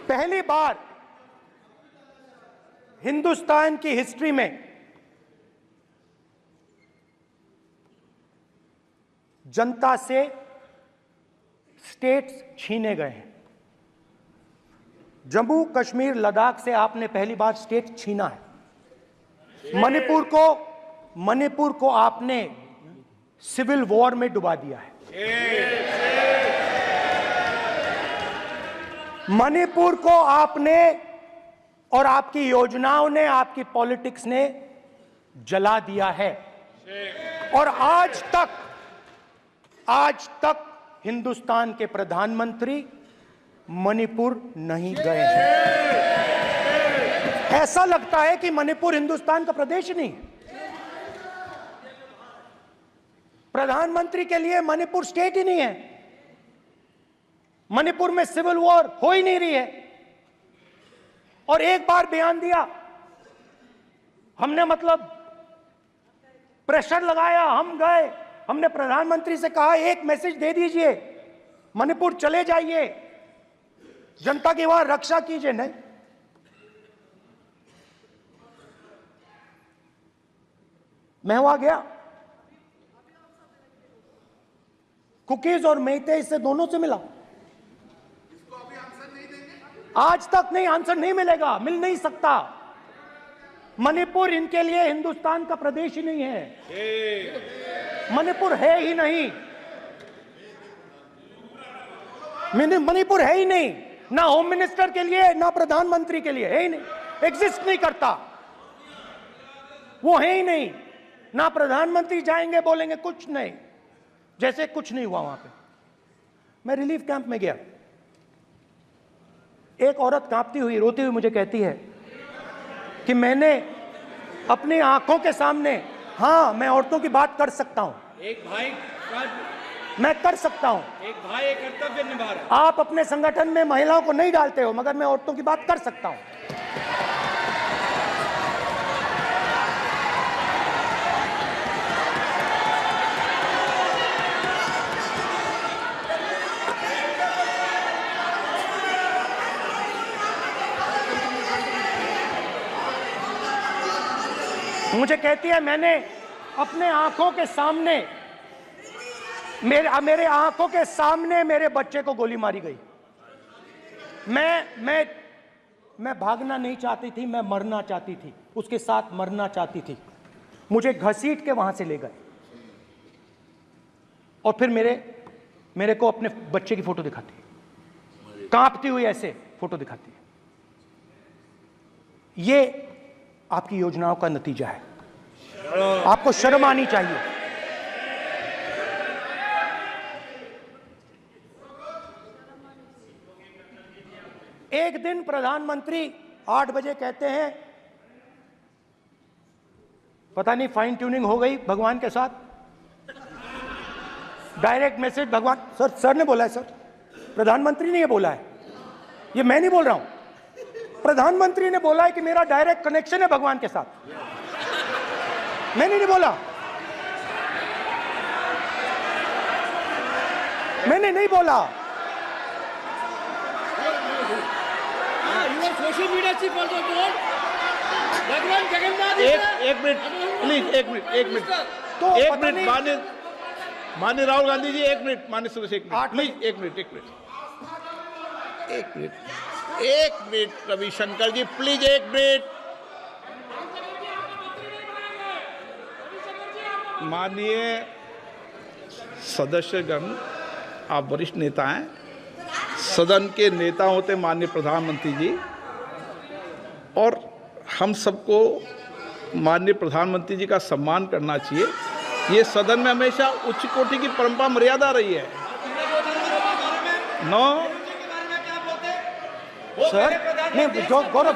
[SPEAKER 1] पहली बार हिंदुस्तान की हिस्ट्री में जनता से स्टेट्स छीने गए हैं। जम्मू कश्मीर लद्दाख से आपने पहली बार स्टेट छीना है। मणिपुर को आपने सिविल वॉर में डुबा दिया है। मणिपुर को आपने और आपकी योजनाओं ने, आपकी पॉलिटिक्स ने जला दिया है। और आज तक हिंदुस्तान के प्रधानमंत्री मणिपुर नहीं गए हैं। ऐसा लगता है कि मणिपुर हिंदुस्तान का प्रदेश ही नहीं है। प्रधानमंत्री के लिए मणिपुर स्टेट ही नहीं है। मणिपुर में सिविल वॉर हो ही नहीं रही है। और एक बार बयान दिया हमने, मतलब प्रेशर लगाया, हम गए हमने प्रधानमंत्री से कहा एक मैसेज दे दीजिए, मणिपुर चले जाइए, जनता की वहां रक्षा कीजिए। नहीं, मैं वहां गया, कुकीज और मेहते इससे दोनों से मिला। आज तक नहीं, आंसर नहीं मिलेगा, मिल नहीं सकता। मणिपुर इनके लिए हिंदुस्तान का प्रदेश ही नहीं है, मणिपुर है ही नहीं, मणिपुर है ही नहीं, ना होम मिनिस्टर के लिए ना प्रधानमंत्री के लिए, है ही नहीं, एग्जिस्ट नहीं करता, वो है ही नहीं। ना प्रधानमंत्री जाएंगे बोलेंगे कुछ नहीं, जैसे कुछ नहीं हुआ वहां पे। मैं रिलीफ कैंप में गया, एक औरत कांपती हुई रोती हुई मुझे कहती है कि मैंने अपनी आंखों के सामने, हाँ मैं औरतों की बात कर सकता हूं,
[SPEAKER 3] एक भाई का,
[SPEAKER 1] मैं कर सकता हूं,
[SPEAKER 3] एक भाई एक कर्तव्य निभा रहा है।
[SPEAKER 1] आप अपने संगठन में महिलाओं को नहीं डालते हो, मगर मैं औरतों की बात कर सकता हूं। मुझे कहती है मैंने अपने आंखों के सामने, मेरे आंखों के सामने मेरे बच्चे को गोली मारी गई। मैं भागना नहीं चाहती थी, मैं मरना चाहती थी, उसके साथ मरना चाहती थी। मुझे घसीट के वहां से ले गए और फिर मेरे को अपने बच्चे की फोटो दिखाती है, कांपती हुई ऐसे फोटो दिखाती है। ये आपकी योजनाओं का नतीजा है, आपको शर्म आनी चाहिए। एक दिन प्रधानमंत्री 8 बजे कहते हैं, पता नहीं फाइन ट्यूनिंग हो गई भगवान के साथ, डायरेक्ट मैसेज भगवान, सर ने बोला है, सर प्रधानमंत्री ने ये बोला है, ये मैं नहीं बोल रहा हूं, प्रधानमंत्री ने बोला है कि मेरा डायरेक्ट कनेक्शन है भगवान के साथ, मैंने नहीं बोला, मैंने नहीं बोला।
[SPEAKER 3] Social media chief also told भगवान जगन्नाथ।
[SPEAKER 2] एक मिनट प्लीज, एक मिनट
[SPEAKER 1] तो
[SPEAKER 2] एक मिनट माननीय राहुल गांधी जी, एक मिनट, माननीय सदस्य एक मिनट प्लीज, एक मिनट रविशंकर जी प्लीज, एक मिनट। माननीय सदस्यगण, आप वरिष्ठ नेता हैं, सदन के नेता होते माननीय प्रधानमंत्री जी, और हम सबको माननीय प्रधानमंत्री जी का सम्मान करना चाहिए। ये सदन में हमेशा उच्च कोटि की परंपरा मर्यादा रही है। नो
[SPEAKER 1] सर नहीं, गौरव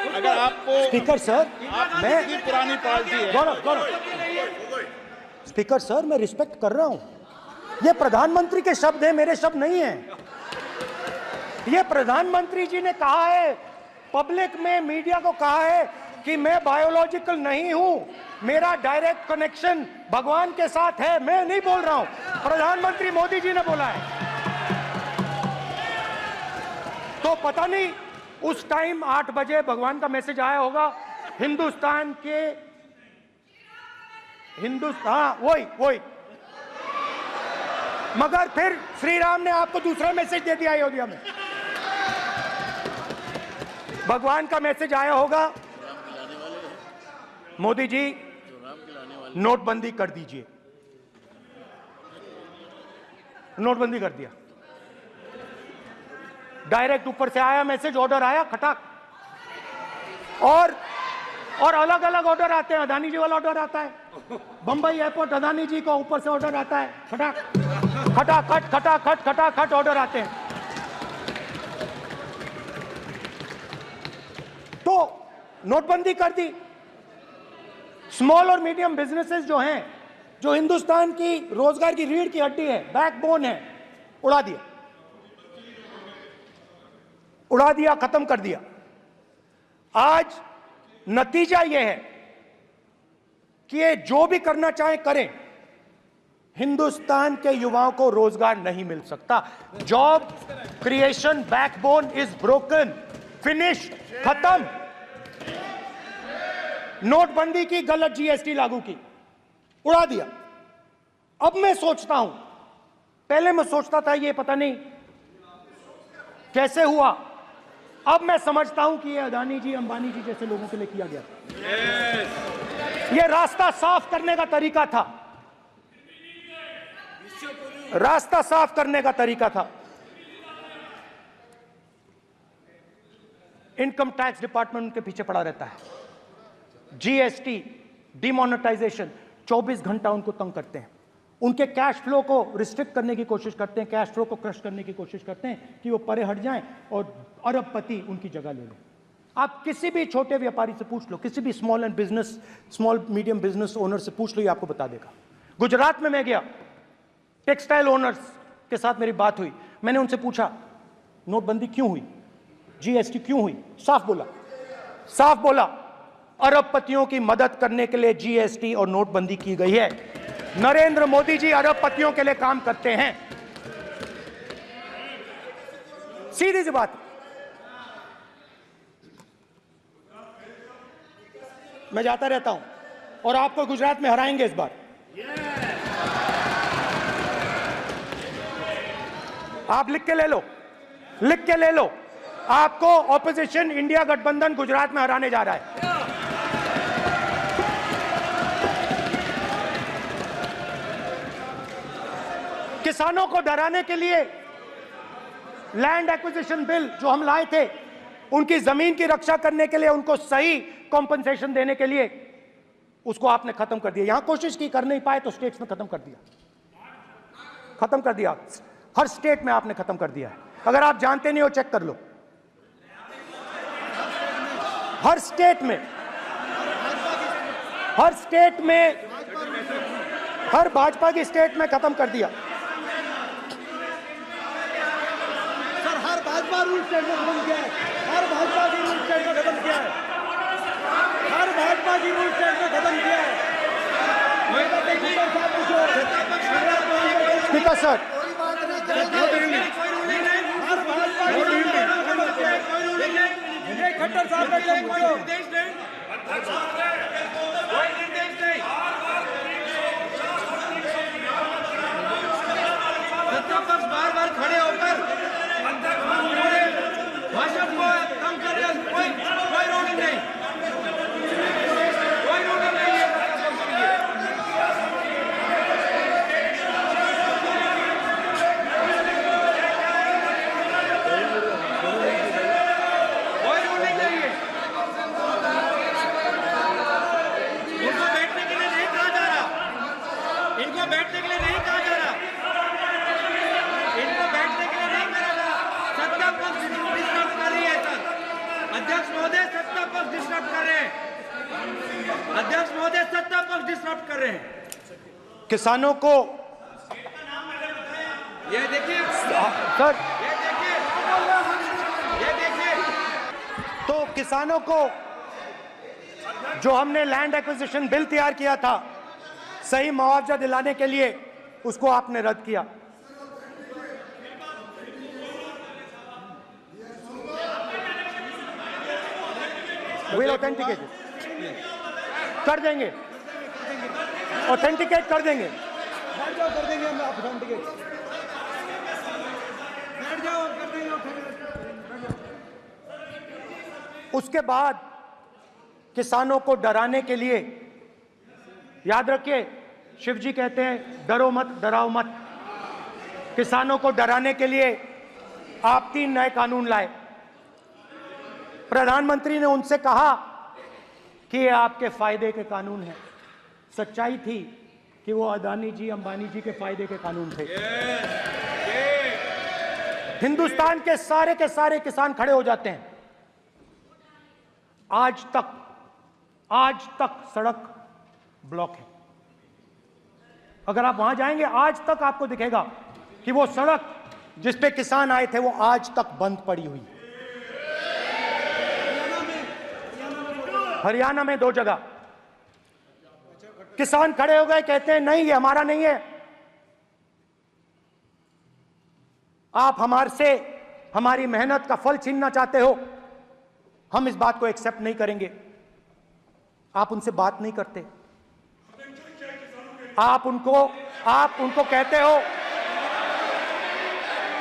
[SPEAKER 2] अगर आपको
[SPEAKER 1] स्पीकर सर, मैं
[SPEAKER 2] इतनी पुरानी पार्टी है,
[SPEAKER 1] गौरव स्पीकर सर, मैं रिस्पेक्ट कर रहा हूं, ये प्रधानमंत्री के शब्द हैं, मेरे शब्द नहीं हैं। ये प्रधानमंत्री जी ने कहा है, पब्लिक में मीडिया को कहा है कि मैं बायोलॉजिकल नहीं हूं, मेरा डायरेक्ट कनेक्शन भगवान के साथ है, मैं नहीं बोल रहा हूं, प्रधानमंत्री मोदी जी ने बोला है। तो पता नहीं उस टाइम 8 बजे भगवान का मैसेज आया होगा, वही मगर फिर श्री राम ने आपको दूसरा मैसेज दे दिया अयोध्या में। भगवान का मैसेज आया होगा, मोदी जी नोटबंदी कर दीजिए, नोटबंदी कर दिया, डायरेक्ट ऊपर से आया मैसेज, ऑर्डर आया खटाक, और अलग अलग ऑर्डर आते हैं। अदानी जी वाला ऑर्डर आता है, बंबई एयरपोर्ट अदानी जी को ऊपर से ऑर्डर आता है, खटाखट ऑर्डर आते हैं। तो नोटबंदी कर दी, स्मॉल और मीडियम बिजनेसेस जो हैं, जो हिंदुस्तान की रोजगार की रीढ़ की हड्डी है, बैकबोन है, उड़ा दिया, खत्म कर दिया। आज नतीजा यह है कि ये जो भी करना चाहे करें, हिंदुस्तान के युवाओं को रोजगार नहीं मिल सकता। Job creation backbone is broken, finish, खत्म। नोटबंदी की, गलत जीएसटी लागू की, उड़ा दिया। अब मैं सोचता हूं, पहले मैं सोचता था ये पता नहीं कैसे हुआ, अब मैं समझता हूं कि ये अदानी जी, अंबानी जी जैसे लोगों के लिए किया गया। ये रास्ता साफ करने का तरीका था, रास्ता साफ करने का तरीका था। इनकम टैक्स डिपार्टमेंट उनके पीछे पड़ा रहता है। जीएसटी, डिमोनेटाइजेशन, 24 घंटा उनको तंग करते हैं। उनके कैश फ्लो को रिस्ट्रिक्ट करने की कोशिश करते हैं, कैश फ्लो को क्रश करने की कोशिश करते हैं कि वो परे हट जाएं और अरबपति उनकी जगह ले लें। आप किसी भी छोटे व्यापारी से पूछ लो, किसी भी स्मॉल मीडियम बिजनेस ओनर से पूछ लो, ये आपको बता देगा। गुजरात में मैं गया, टेक्सटाइल ओनर्स के साथ मेरी बात हुई। मैंने उनसे पूछा नोटबंदी क्यों हुई, जीएसटी क्यों हुई? साफ बोला अरबपतियों की मदद करने के लिए जीएसटी और नोटबंदी की गई है। नरेंद्र मोदी जी अरबपतियों के लिए काम करते हैं, सीधी सी बात। मैं जाता रहता हूं और आपको गुजरात में हराएंगे इस बार। आप लिख के ले लो, आपको ऑपोजिशन इंडिया गठबंधन गुजरात में हराने जा रहा है। किसानों को डराने के लिए लैंड एक्विजिशन बिल जो हम लाए थे, उनकी जमीन की रक्षा करने के लिए, उनको सही कॉम्पनसेशन देने के लिए, उसको आपने खत्म कर दिया। यहां कोशिश की, कर नहीं पाए तो स्टेट्स में खत्म कर दिया। हर स्टेट में आपने खत्म कर दिया है। अगर आप जानते नहीं हो चेक कर लो, हर स्टेट में हर भाजपा की स्टेट में खत्म कर दिया।
[SPEAKER 3] सर हर भाजपा रूल स्टेट में खत्म किया है, हर भाजपा की रूल स्टेट में खत्म किया है, हर भाजपा की रूल स्टेट में खत्म किया है।
[SPEAKER 1] स्पीकर सर,
[SPEAKER 3] हर भाजपा की रूल स्टेट में खत्म किया है। खट्टर साहब का निर्देश नहीं, कोई निर्देश नहीं। सत्ता पक्ष बार खड़े होकर भाषण को कम कर रहे हैं, कोई रूलिंग नहीं, कोई रूलिंग नहीं है। कोई रूलिंग नहीं है। इनको बैठने के लिए नहीं कहा जा रहा, इनको बैठने के लिए नहीं कहा जा रहा, इनको बैठने के लिए नहीं कहा जा रहा। सत्ता पक्ष डिस्टर्ब कर रही है सर। अध्यक्ष महोदय सत्ता पक्ष डिस्टर्ब कर रहे हैं, अध्यक्ष महोदय सत्ता पक्ष डिस्टर्ब कर रहे हैं।
[SPEAKER 1] किसानों को
[SPEAKER 3] ये देखिए
[SPEAKER 1] सर,
[SPEAKER 3] ये देखिए
[SPEAKER 1] तो किसानों को जो हमने लैंड एक्विजिशन बिल तैयार किया था सही मुआवजा दिलाने के लिए, उसको आपने रद्द किया। विल ऑथेंटिकेट कर देंगे, ऑथेंटिकेट कर देंगे।
[SPEAKER 3] बैठ जाओ, कर देंगे हम ऑथेंटिकेट। बैठ जाओ, कर देंगे ऑथेंटिकेट।
[SPEAKER 1] उसके बाद किसानों को डराने के लिए, याद रखिए शिव जी कहते हैं डरो मत डराओ मत। किसानों को डराने के लिए आप 3 नए कानून लाए। प्रधानमंत्री ने उनसे कहा कि ये आपके फायदे के कानून हैं। सच्चाई थी कि वो अदानी जी, अंबानी जी के फायदे के कानून थे। हिंदुस्तान के सारे किसान खड़े हो जाते हैं। आज तक सड़क ब्लॉक है। अगर आप वहां जाएंगे, आज तक आपको दिखेगा कि वो सड़क जिस पे किसान आए थे वो आज तक बंद पड़ी हुई है। हरियाणा में 2 जगह, किसान खड़े हो गए, कहते हैं नहीं ये हमारा नहीं है, आप हमारे से हमारी मेहनत का फल छीनना चाहते हो, हम इस बात को एक्सेप्ट नहीं करेंगे। आप उनसे बात नहीं करते, आप उनको कहते हो,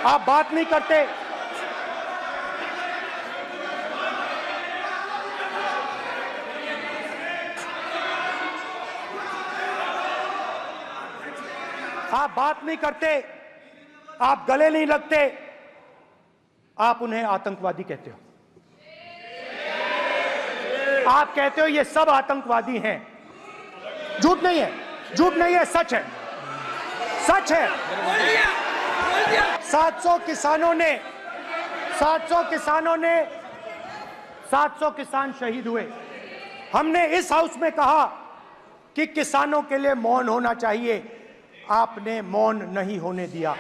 [SPEAKER 1] आप बात नहीं करते। आप बात नहीं करते, आप गले नहीं लगते, आप उन्हें आतंकवादी कहते हो। आप कहते हो ये सब आतंकवादी हैं। झूठ नहीं है, झूठ नहीं है, सच है, सच है। 700 किसान शहीद हुए। हमने इस हाउस में कहा कि किसानों के लिए मौन होना चाहिए, आपने मौन नहीं होने दिया।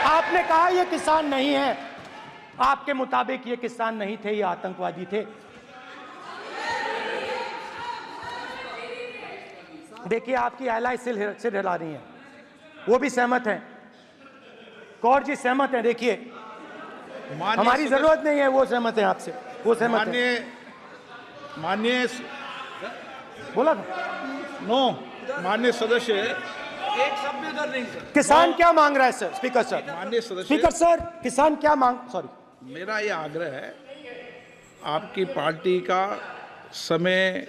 [SPEAKER 1] आपने कहा ये किसान नहीं है, आपके मुताबिक ये किसान नहीं थे, ये आतंकवादी थे। देखिए आपकी एलाई सिर हिला रही हैं, वो भी सहमत हैं, कौर जी सहमत हैं। देखिए हमारी जरूरत नहीं है, वो सहमत हैं आपसे, वो सहमत हैं।
[SPEAKER 2] माननीय
[SPEAKER 1] बोला था
[SPEAKER 2] नो, माननीय सदस्य,
[SPEAKER 3] एक शब्द भी उधर नहीं सर।
[SPEAKER 1] किसान क्या मांग रहा है सर? स्पीकर सर,
[SPEAKER 2] माननीय सदस्य,
[SPEAKER 1] स्पीकर सर, किसान क्या मांग, सॉरी,
[SPEAKER 2] मेरा ये आग्रह है, आपकी पार्टी का समय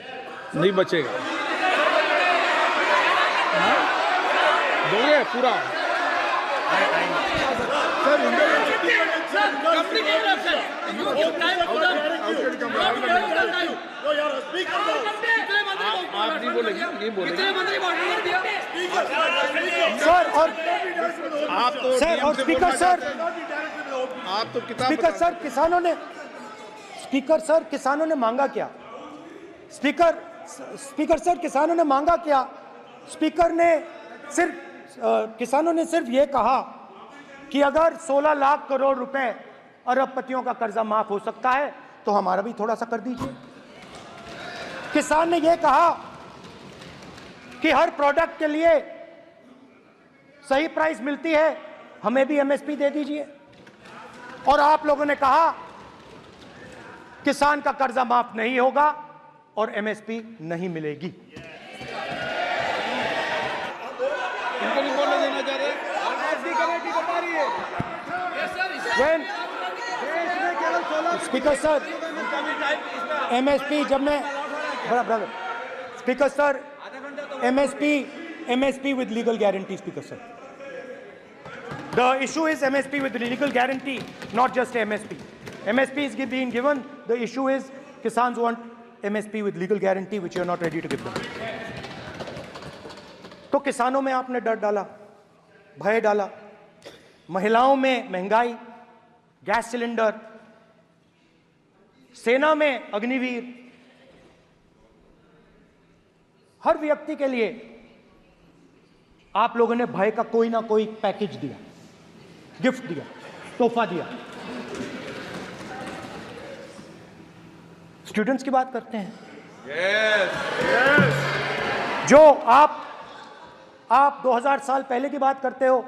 [SPEAKER 2] नहीं बचेगा। दोगे पूरा? आप नहीं बोलेंगे, ये बोलेंगे
[SPEAKER 1] सर। और
[SPEAKER 2] आप तो
[SPEAKER 1] सर, और
[SPEAKER 2] नियम से
[SPEAKER 1] स्पीकर
[SPEAKER 2] बोलना
[SPEAKER 1] सर,
[SPEAKER 2] चाहते हैं। आप तो किताब
[SPEAKER 1] स्पीकर सर, किसानों ने, स्पीकर सर, किसानों ने मांगा क्या? स्पीकर सर, किसानों ने मांगा क्या? स्पीकर ने सिर्फ किसानों ने सिर्फ ये कहा कि अगर 16 लाख करोड़ रुपए अरबपतियों का कर्जा माफ हो सकता है तो हमारा भी थोड़ा सा कर दीजिए। किसान ने यह कहा कि हर प्रोडक्ट के लिए सही प्राइस मिलती है, हमें भी एमएसपी दे दीजिए। और आप लोगों ने कहा किसान का कर्जा माफ नहीं होगा और एमएसपी नहीं मिलेगी।
[SPEAKER 2] इनको नहीं बोलने देना चाह रहे।
[SPEAKER 1] स्पीकर सर, एमएसपी जब मैं brother speaker sir, MSP with legal guarantee, Speaker sir. The issue is MSP with legal guarantee, not just MSP. MSP is being given. The issue is Kisans want MSP with legal guarantee, which you are not ready to give them. तो किसानों में आपने डर डाला, भय डाला, महिलाओं में महंगाई, गैस सिलेंडर, सेना में अग्निवीर, हर व्यक्ति के लिए आप लोगों ने भय का कोई ना कोई पैकेज दिया, गिफ्ट दिया, तोहफा दिया। स्टूडेंट्स की बात करते हैं। जो आप 2000 साल पहले की बात करते हो,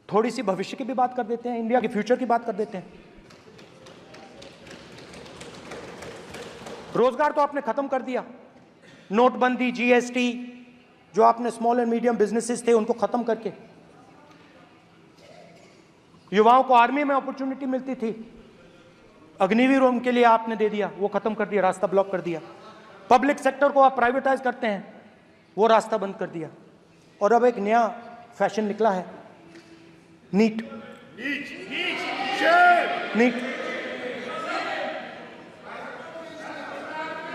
[SPEAKER 1] थोड़ी सी भविष्य की भी बात कर देते हैं, इंडिया के फ्यूचर की बात कर देते हैं। रोजगार तो आपने खत्म कर दिया, नोटबंदी, जीएसटी, जो आपने स्मॉल एंड मीडियम बिजनेसेस थे उनको खत्म करके, युवाओं को आर्मी में अपॉर्चुनिटी मिलती थी, अग्निवीर उनके लिए आपने दे दिया, वो खत्म कर दिया, रास्ता ब्लॉक कर दिया। पब्लिक सेक्टर को आप प्राइवेटाइज करते हैं, वो रास्ता बंद कर दिया। और अब एक नया फैशन निकला है, नीट।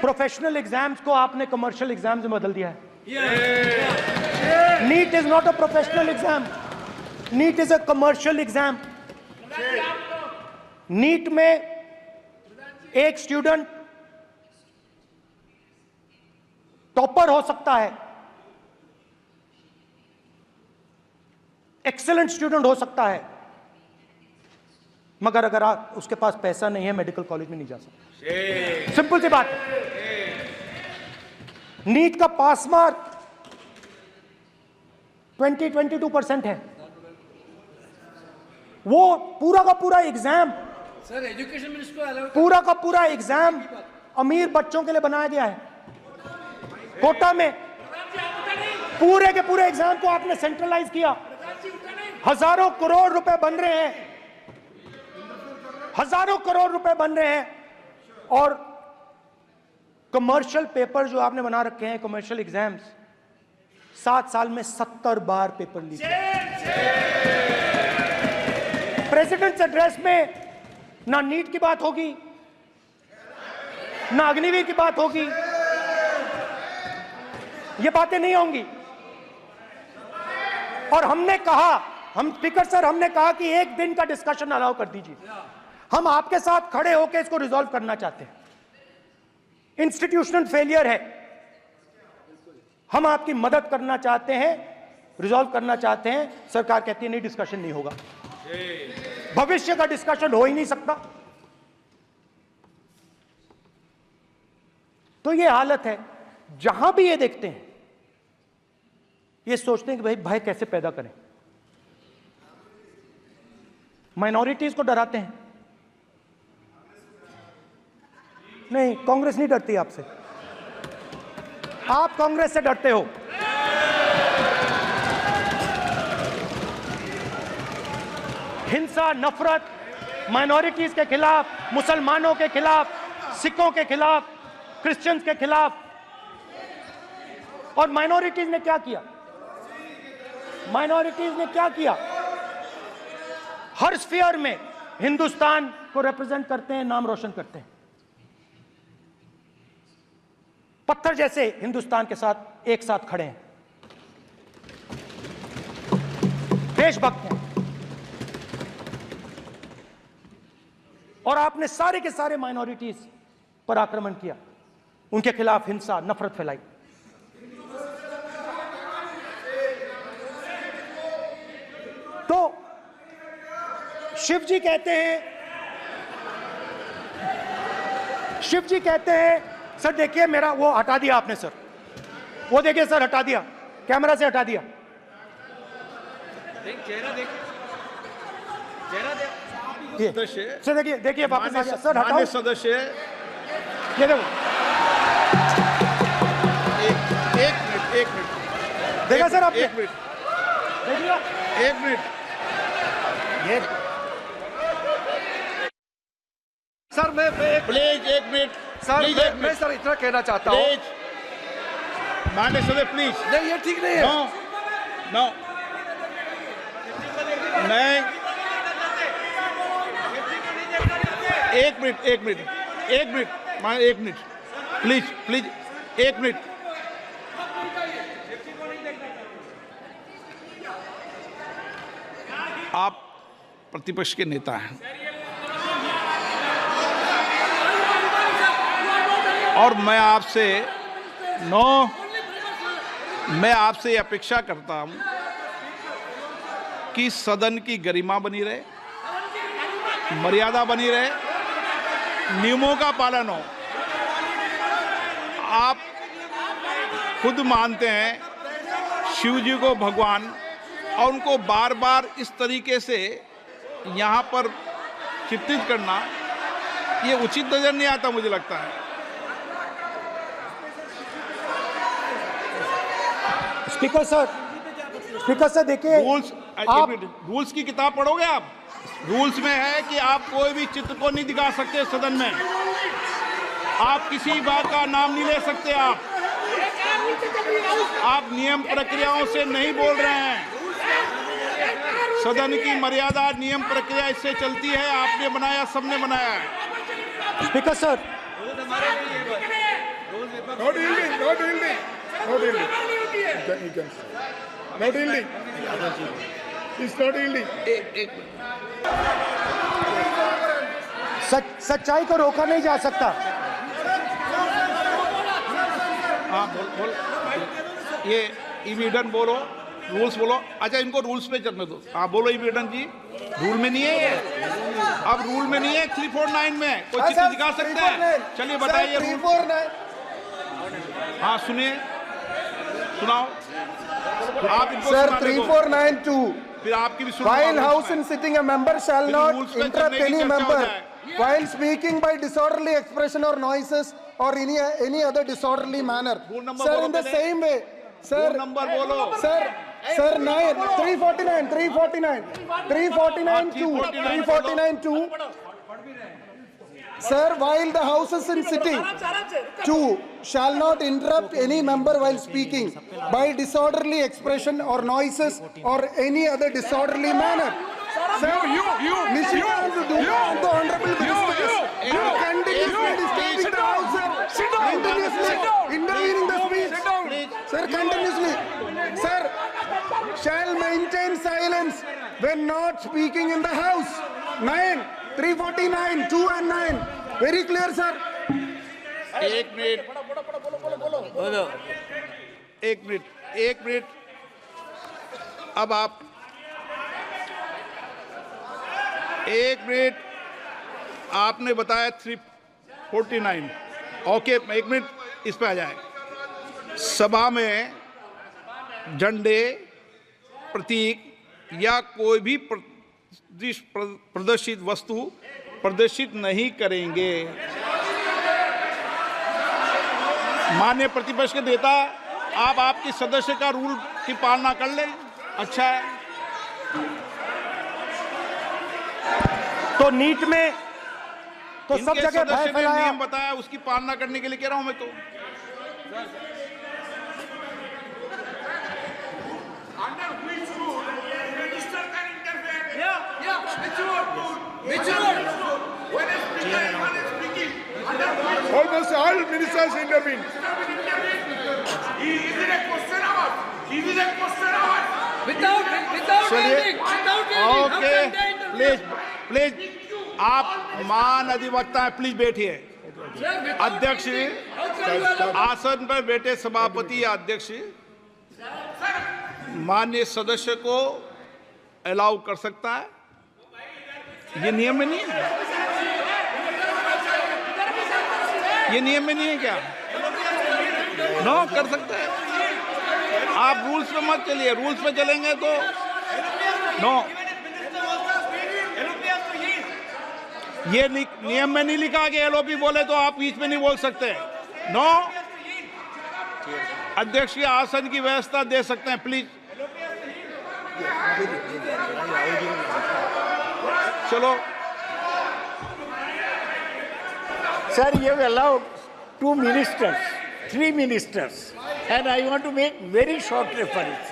[SPEAKER 1] प्रोफेशनल एग्जाम्स को आपने कमर्शियल एग्जाम्स में बदल दिया है। NEET is not a professional exam, NEET is a commercial exam. NEET में एक स्टूडेंट टॉपर हो सकता है, एक्सेलेंट स्टूडेंट हो सकता है, मगर अगर आप उसके पास पैसा नहीं है, मेडिकल कॉलेज में नहीं जा सकता। सिंपल सी बात है। नीट का पास मार्क 22% है। वो पूरा का पूरा एग्जाम,
[SPEAKER 3] सर एजुकेशन मिनिस्टर को अलाउ
[SPEAKER 1] पूरा का पूरा एग्जाम अमीर बच्चों के लिए बनाया गया है। कोटा में पूरे के पूरे एग्जाम को आपने सेंट्रलाइज किया। हजारों करोड़ रुपए बन रहे हैं, हजारों करोड़ रुपए बन रहे हैं। और कमर्शियल पेपर जो आपने बना रखे हैं, कमर्शियल एग्जाम्स, 7 साल में 70 बार पेपर लीक। प्रेसिडेंट्स एड्रेस में ना नीट की बात होगी, ना अग्निवीर की बात होगी, ये बातें नहीं होंगी। और हमने कहा, हम स्पीकर सर, हमने कहा कि एक दिन का डिस्कशन अलाउ कर दीजिए। हम आपके साथ खड़े होकर इसको रिजॉल्व करना चाहते हैं। इंस्टीट्यूशनल फेलियर है, हम आपकी मदद करना चाहते हैं, रिजॉल्व करना चाहते हैं। सरकार कहती है नहीं, डिस्कशन नहीं होगा, भविष्य का डिस्कशन हो ही नहीं सकता। तो ये हालत है। जहां भी ये देखते हैं, ये सोचते हैं कि भाई भय कैसे पैदा करें, माइनॉरिटीज को डराते हैं। नहीं, कांग्रेस नहीं डरती आपसे, आप कांग्रेस से डरते हो। हिंसा, नफरत माइनॉरिटीज के खिलाफ, मुसलमानों के खिलाफ, सिखों के खिलाफ, क्रिश्चियंस के खिलाफ। और माइनॉरिटीज ने क्या किया? माइनॉरिटीज ने क्या किया? हर स्फीयर में हिंदुस्तान को रिप्रेजेंट करते हैं, नाम रोशन करते हैं। पत्थर जैसे हिंदुस्तान के साथ एक साथ खड़े हैं, देशभक्त हैं। और आपने सारे के सारे माइनॉरिटीज पर आक्रमण किया, उनके खिलाफ हिंसा, नफरत फैलाई। तो शिव जी कहते हैं, सर देखिए मेरा वो हटा दिया आपने सर, वो देखिए सर, हटा दिया, कैमरा से हटा दिया।
[SPEAKER 2] सदस्य,
[SPEAKER 1] सर देखिए वापस आ गया सर, हटाओ
[SPEAKER 2] मान्य सदस्य,
[SPEAKER 1] ये देखो,
[SPEAKER 2] एक मिनट
[SPEAKER 1] देखा सर आपने?
[SPEAKER 2] एक मिनट,
[SPEAKER 1] देखिए,
[SPEAKER 2] एक मिनट।
[SPEAKER 1] ये
[SPEAKER 6] सर मैं
[SPEAKER 2] प्लीज एक मिनट
[SPEAKER 6] सर
[SPEAKER 2] प्लीज, एक
[SPEAKER 6] मैं
[SPEAKER 2] मिनट
[SPEAKER 6] सर इतना कहना चाहता हूँ।
[SPEAKER 2] प्लीज, मान्य सदस्य प्लीज।
[SPEAKER 6] नहीं, ये ठीक नहीं है।
[SPEAKER 2] नो नो, नहीं, एक मिनट मान, एक मिनट प्लीज, एक मिनट। आप प्रतिपक्ष के नेता हैं और मैं आपसे अपेक्षा करता हूं कि सदन की गरिमा बनी रहे, मर्यादा बनी रहे, नियमों का पालन हो। आप खुद मानते हैं शिव जी को भगवान, और उनको बार बार इस तरीके से यहाँ पर चित्रित करना ये उचित नजर नहीं आता, मुझे लगता है।
[SPEAKER 1] स्पीकर सर देखिए,
[SPEAKER 2] रूल्स की किताब पढ़ोगे आप? रूल्स में है कि आप कोई भी चित्र को नहीं दिखा सकते सदन में, आप किसी बात का नाम नहीं ले सकते, आप नियम प्रक्रियाओं से नहीं बोल रहे हैं। सदन की मर्यादा, नियम प्रक्रिया इससे चलती है, आपने बनाया, सबने बनाया है।
[SPEAKER 1] स्पीकर सर, सच्चाई को रोका नहीं जा सकता।
[SPEAKER 2] हाँ बोल, ये इविडेंट बोलो, रूल्स बोलो। अच्छा, इनको रूल्स पे चलने दो। हाँ बोलो इविडेंट जी, रूल में नहीं है ये, अब रूल में नहीं है। 349 में कोई चित्र दिखा सकता है? चलिए बताइए रूल। हाँ सुनिए, सुनाओ आप इनको
[SPEAKER 6] Sir,
[SPEAKER 2] सुनाने दो।
[SPEAKER 6] 3492.
[SPEAKER 2] फिर आपकी भी सुनो।
[SPEAKER 6] While house in sitting, a member shall
[SPEAKER 2] फिर
[SPEAKER 6] not
[SPEAKER 2] rules पे
[SPEAKER 6] interrupt
[SPEAKER 2] चलने की
[SPEAKER 6] any
[SPEAKER 2] चर्चा हो
[SPEAKER 6] member
[SPEAKER 2] जाए।
[SPEAKER 6] while speaking by disorderly expression or noises or any other disorderly manner.
[SPEAKER 2] Rule number
[SPEAKER 6] Sir,
[SPEAKER 2] बोलो
[SPEAKER 6] in the
[SPEAKER 2] पहले।
[SPEAKER 6] same way, sir,
[SPEAKER 2] Rule number बोलो।
[SPEAKER 6] sir, 349, 349, 2. Sir, while the house is in sitting, 2 shall not interrupt any member while speaking by disorderly expression or noises or any other disorderly manner. Sir, Nishikant Dubey, the honorable ministers, are continuously disturbing the house, sir. Continuously intervening the speech. Sir, continuously. Sir, shall maintain silence when not speaking in the house. 9, 349, 2 and 9. Very clear, sir.
[SPEAKER 2] एक minute. अब आप एक minute, आपने बताया 349। Okay, एक minute इस पे आ जाए। सभा में झंडे, प्रतीक या कोई भी प्रदर्शित वस्तु प्रदर्शित नहीं करेंगे। माननीय प्रतिपक्ष के नेता, आप आपकी सदस्य का रूल की पालना कर लें, अच्छा है।
[SPEAKER 1] तो नीट में तो सब
[SPEAKER 2] इनके
[SPEAKER 1] जगह
[SPEAKER 2] सदस्य
[SPEAKER 1] भय
[SPEAKER 2] ने
[SPEAKER 1] फैलाया।
[SPEAKER 2] नियम बताया, उसकी पालना करने के लिए कह रहा हूं मैं तो।
[SPEAKER 4] Under which rule minister can interfere? Which rule? When a speaker is speaking, under which
[SPEAKER 6] Almost all ministers intervene.
[SPEAKER 4] is it a question hour? Is it a question hour?
[SPEAKER 3] Without ending,
[SPEAKER 2] okay, please आप मान अधिवक्ता हैं, please बैठिए। अध्यक्ष, आसन पर बैठे सभापति या अध्यक्ष माननीय सदस्य को अलाउ कर सकता है, ये नियम में नहीं है। ये नियम में नहीं है क्या? नो, कर सकते हैं। आप रूल्स पे मत चलिए, रूल्स पे चलेंगे तो नो। ये नियम में नहीं लिखा कि एलओपी बोले तो आप बीच में नहीं बोल सकते। नो, अध्यक्ष के आसन की व्यवस्था दे सकते हैं, प्लीज। चलो
[SPEAKER 7] Sir, you have allowed 2 ministers, 3 ministers, and I want to make very short references.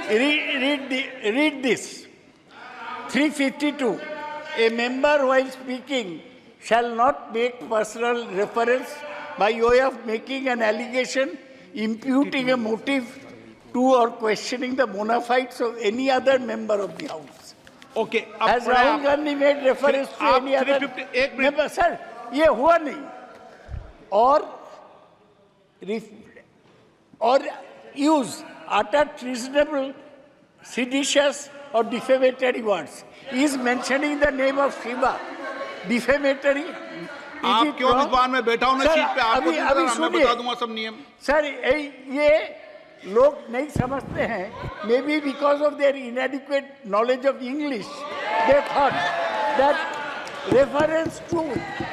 [SPEAKER 7] Read this. 352. A member while speaking shall not make personal reference by way of making an allegation, imputing a motive to or questioning the bona fides of any other member of the House.
[SPEAKER 2] Okay,
[SPEAKER 7] Has Rahul Gandhi made reference to
[SPEAKER 2] आप
[SPEAKER 7] any other
[SPEAKER 2] 351
[SPEAKER 7] member? Sir, ये हुआ नहीं। or use uttered treasonable, seditious or defamatory words. He is mentioning the name of Shiva. Defamatory.
[SPEAKER 2] आप क्यों विद्वान में बैठा हूं ना सीट पे? आपको नहीं पता, मैं बता दूंगा सब नियम।
[SPEAKER 7] सर, ये लोग नहीं समझते हैं। May be because of their inadequate knowledge of English, they thought that reference to,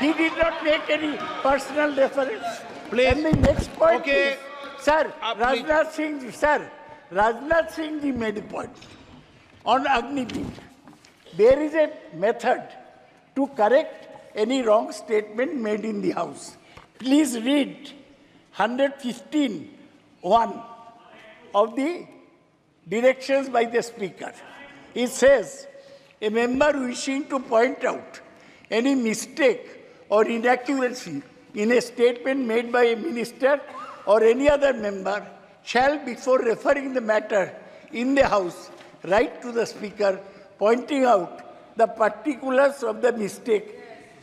[SPEAKER 7] he did not make any personal reference.
[SPEAKER 2] Please.
[SPEAKER 7] And the next point
[SPEAKER 2] Okay.
[SPEAKER 7] is, sir,
[SPEAKER 2] Please.
[SPEAKER 7] Rajnath Singh ji made a point on Agniveer. There is a method to correct any wrong statement made in the House. Please read 115(1) of the directions by the Speaker. It says, a member wishing to point out any mistake or inaccuracy in a statement made by a minister or any other member shall, before referring the matter in the House, write to the Speaker pointing out the particulars of the mistake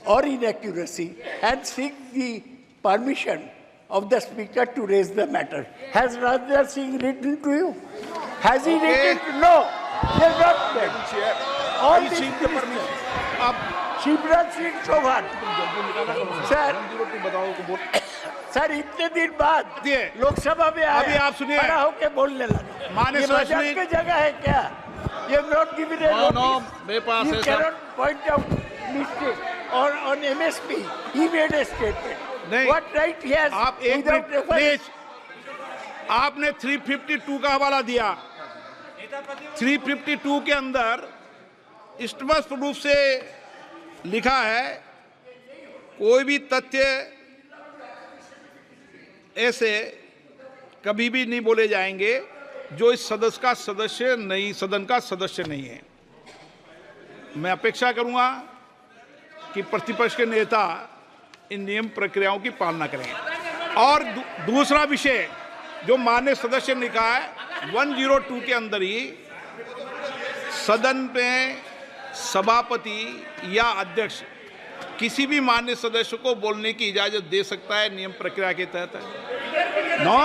[SPEAKER 7] or inaccuracy and seek the permission of the Speaker to raise the matter. Has Rajnath Singh written to you? Has he written? No. He has not done. All
[SPEAKER 2] I
[SPEAKER 7] these
[SPEAKER 2] seek the permission. अब
[SPEAKER 7] Shivraj Singh Chauhan sir इतने दिन बाद लोकसभा में
[SPEAKER 2] अभी आप सुनिए।
[SPEAKER 7] खड़ा होके बोलने लगा।
[SPEAKER 2] माननीय
[SPEAKER 7] ये
[SPEAKER 2] सदस्य
[SPEAKER 7] मजाक की जगह है क्या? ये नॉट गिवन ए नोटिस।
[SPEAKER 2] मेरे पास
[SPEAKER 7] You
[SPEAKER 2] है
[SPEAKER 7] cannot point out mistake or on MSP. He made a statement.
[SPEAKER 2] नहीं।
[SPEAKER 7] What right he has?
[SPEAKER 2] आप एक
[SPEAKER 7] without
[SPEAKER 2] मिनट
[SPEAKER 7] reference?
[SPEAKER 2] प्लीज, आपने 352 का हवाला दिया। 352 के अंदर स्पष्ट रूप से लिखा है कोई भी तथ्य ऐसे कभी भी नहीं बोले जाएंगे जो इस सदन का सदस्य नहीं है। मैं अपेक्षा करूंगा कि प्रतिपक्ष के नेता इन नियम प्रक्रियाओं की पालना करें। और दूसरा विषय जो माननीय सदस्य ने कहा है 102 के अंदर ही सदन में सभापति या अध्यक्ष किसी भी माननीय सदस्य को बोलने की इजाजत दे सकता है नियम प्रक्रिया के तहत। नो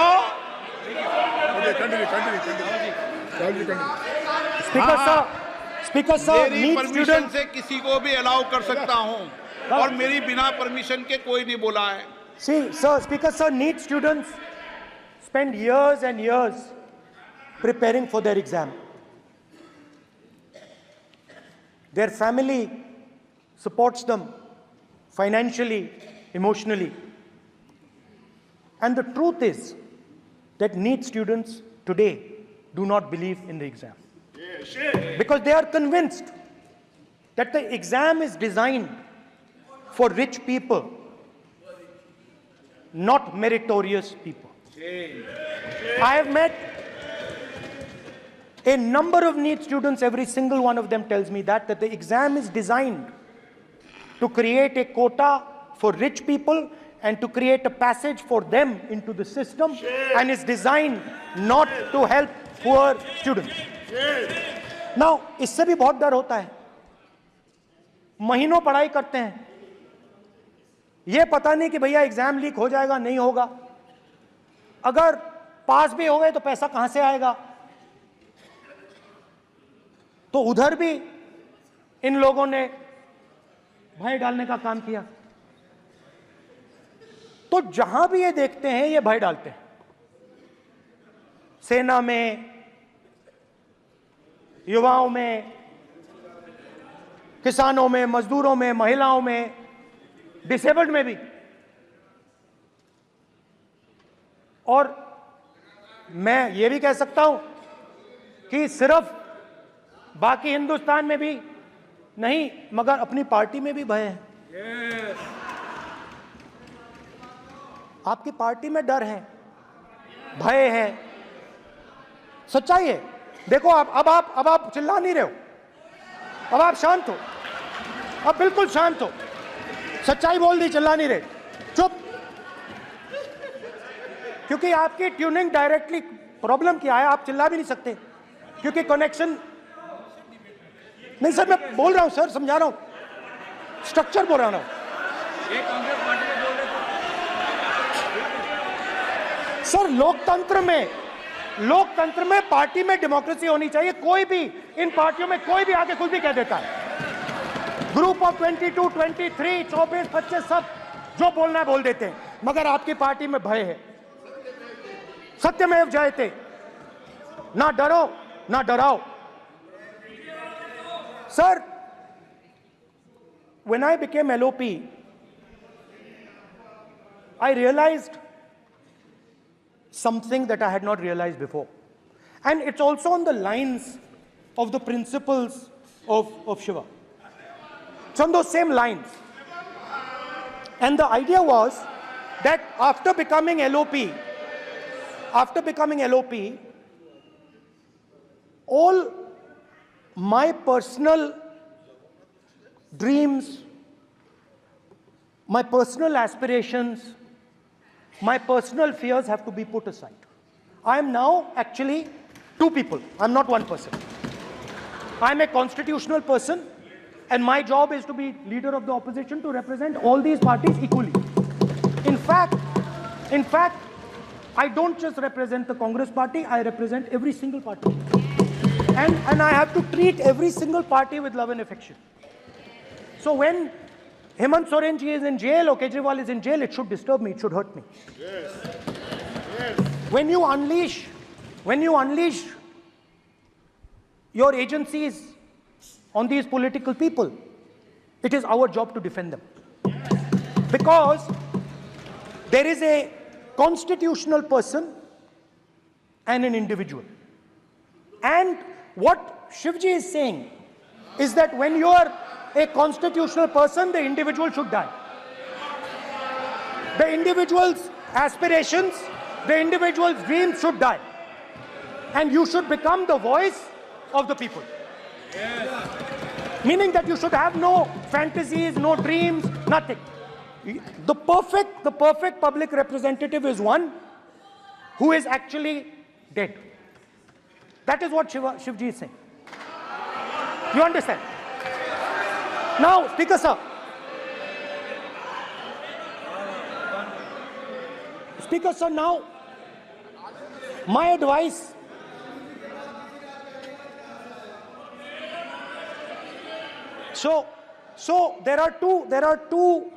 [SPEAKER 1] स्पीकर सर
[SPEAKER 2] मेरी परमिशन से किसी को भी अलाउ कर सकता हूं और मेरी बिना परमिशन के कोई नहीं बोला है।
[SPEAKER 1] See, sir, Speaker sir, NEET students spend years and years preparing for their exam. Their family supports them financially, emotionally. And the truth is that NEET students today do not believe in the exam. Because they are convinced that the exam is designed for rich people, not meritorious people. I have met a number of NEET students, every single one of them tells me that the exam is designed to create a quota for rich people and to create a passage for them into the system and is designed not to help poor students. Now, इससे भी बहुत डर होता है। महीनों पढ़ाई करते हैं, ये पता नहीं कि भैया एग्जाम लीक हो जाएगा नहीं होगा, अगर पास भी हो गए तो पैसा कहां से आएगा। तो उधर भी इन लोगों ने भय डालने का काम किया। तो जहां भी ये देखते हैं ये भय डालते हैं। सेना में, युवाओं में, किसानों में, मजदूरों में, महिलाओं में, डिसेबल्ड में भी। और मैं ये भी कह सकता हूं कि सिर्फ बाकी हिंदुस्तान में भी नहीं मगर अपनी पार्टी में भी भय है। आपकी पार्टी में डर है, भय है, सच्चाई है। देखो अब आप चिल्ला नहीं रहे हो, अब आप शांत हो, अब बिल्कुल शांत हो। सच्चाई बोल दी, चिल्ला नहीं रहे, चुप। क्योंकि आपकी ट्यूनिंग डायरेक्टली प्रॉब्लम क्या है, आप चिल्ला भी नहीं सकते क्योंकि कनेक्शन नहीं। सर मैं बोल रहा हूं, सर समझा रहा हूं, स्ट्रक्चर बोल रहा हूं। सर लोकतंत्र में पार्टी में डेमोक्रेसी होनी चाहिए। कोई भी इन पार्टियों में कोई भी आके कुछ भी कह देता है। ग्रुप ऑफ 22, 23, 24, 25 सब जो बोलना है बोल देते हैं, मगर आपकी पार्टी में भय है। सत्यमेव जयते, ना डरो ना डराओ। Sir, when I became LOP, I realized something that I had not realized before. And it's also on the lines of the principles of Shiva. It's on those same lines. And the idea was that after becoming LOP, all my personal dreams, my personal aspirations, my personal fears have to be put aside. I am now actually two people. I'm not one person. I'm a constitutional person, and my job is to be leader of the opposition, to represent all these parties equally. In fact, I don't just represent the Congress party, I represent every single party. And I have to treat every single party with love and affection. So when Hemant Soren ji is in jail or Kejriwal is in jail, it should disturb me, it should hurt me. When you unleash your agencies on these political people, it is our job to defend them. Because there is a constitutional person and an individual. And what Shivji is saying is that when you are a constitutional person, the individual should die. The individual's aspirations, the individual's dreams should die. And you should become the voice of the people. Meaning that you should have no fantasies, no dreams, nothing. The perfect public representative is one who is actually dead. That is what Shivji is saying. You understand? Now, Speaker sir. Speaker sir, now, my advice. So there are two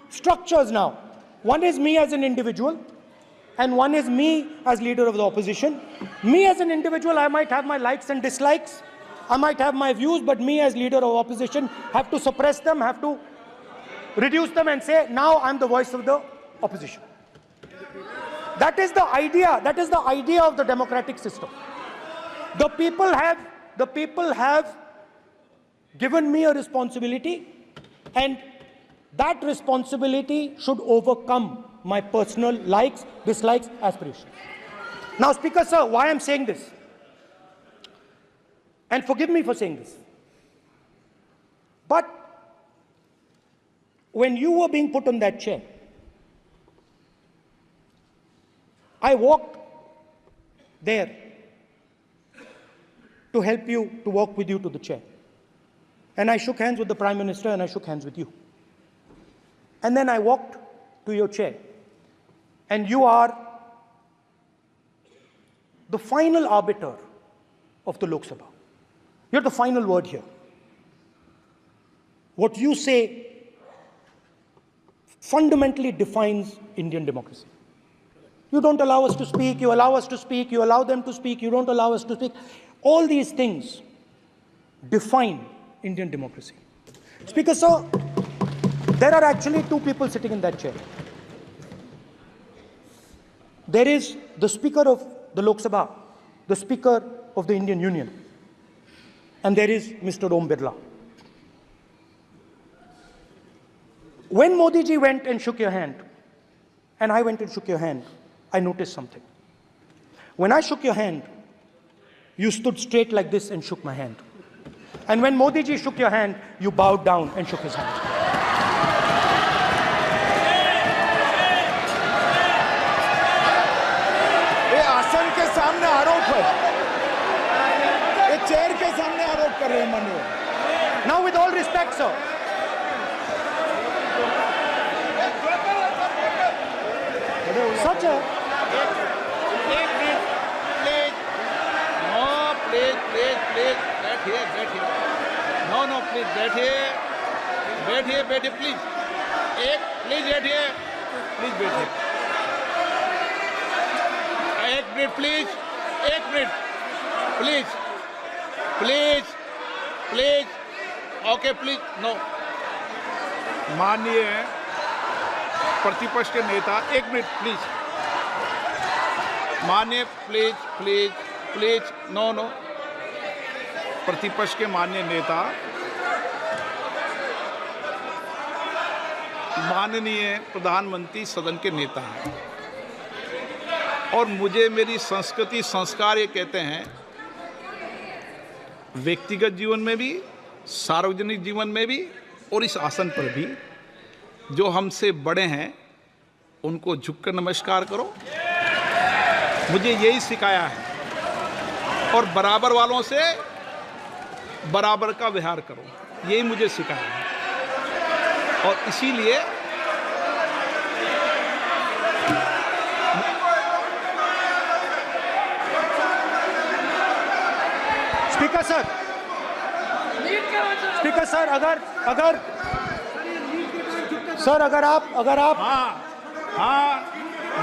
[SPEAKER 1] structures now. One is me as an individual, and one is me as leader of the opposition. Me as an individual, I might have my likes and dislikes. I might have my views, but me as leader of opposition have to suppress them, have to reduce them and say, now I'm the voice of the opposition. That is the idea. That is the idea of the democratic system. The people have given me a responsibility, and that responsibility should overcome my personal likes, dislikes, aspirations. Now, Speaker sir, why I'm saying this? And forgive me for saying this. But when you were being put on that chair, I walked there to help you, to walk with you to the chair. And I shook hands with the Prime Minister and I shook hands with you. And then I walked to your chair. And you are the final arbiter of the Lok Sabha. You're the final word here. What you say fundamentally defines Indian democracy. You don't allow us to speak, you allow us to speak, you allow them to speak, you don't allow us to speak. All these things define Indian democracy. Speaker sir, there are actually two people sitting in that chair. There is the Speaker of the Lok Sabha, the Speaker of the Indian Union, and there is Mr. Om Birla. When Modi ji went and shook your hand, and I went and shook your hand, I noticed something. When I shook your hand, you stood straight like this and shook my hand. And when Modi ji shook your hand, you bowed down and shook his hand.
[SPEAKER 2] ये आसन के सामने आरोप है, ये chair के सामने आरोप कर रहे हैं माननीय।
[SPEAKER 1] Now, with all respect, sir, such a...
[SPEAKER 2] एक मिनट, प्लीज, नो, प्लीज, बैठिए, नो, प्लीज, बैठिए, प्लीज, प्लीज बैठिए, एक मिनट, प्लीज, ओके, प्लीज, नो। माननीय प्रतिपक्ष के नेता, एक मिनट प्लीज, माननीय प्लीज, नो। प्रतिपक्ष के माननीय नेता, माननीय प्रधानमंत्री सदन के नेता हैं, और मुझे मेरी संस्कृति संस्कार ये कहते हैं, व्यक्तिगत जीवन में भी, सार्वजनिक जीवन में भी, और इस आसन पर भी, जो हमसे बड़े हैं उनको झुककर नमस्कार करो। मुझे यही सिखाया है, और बराबर वालों से बराबर का व्यवहार करो, यही मुझे सिखाया है। और इसीलिए
[SPEAKER 1] Speaker sir, सर अगर आप
[SPEAKER 2] हाँ,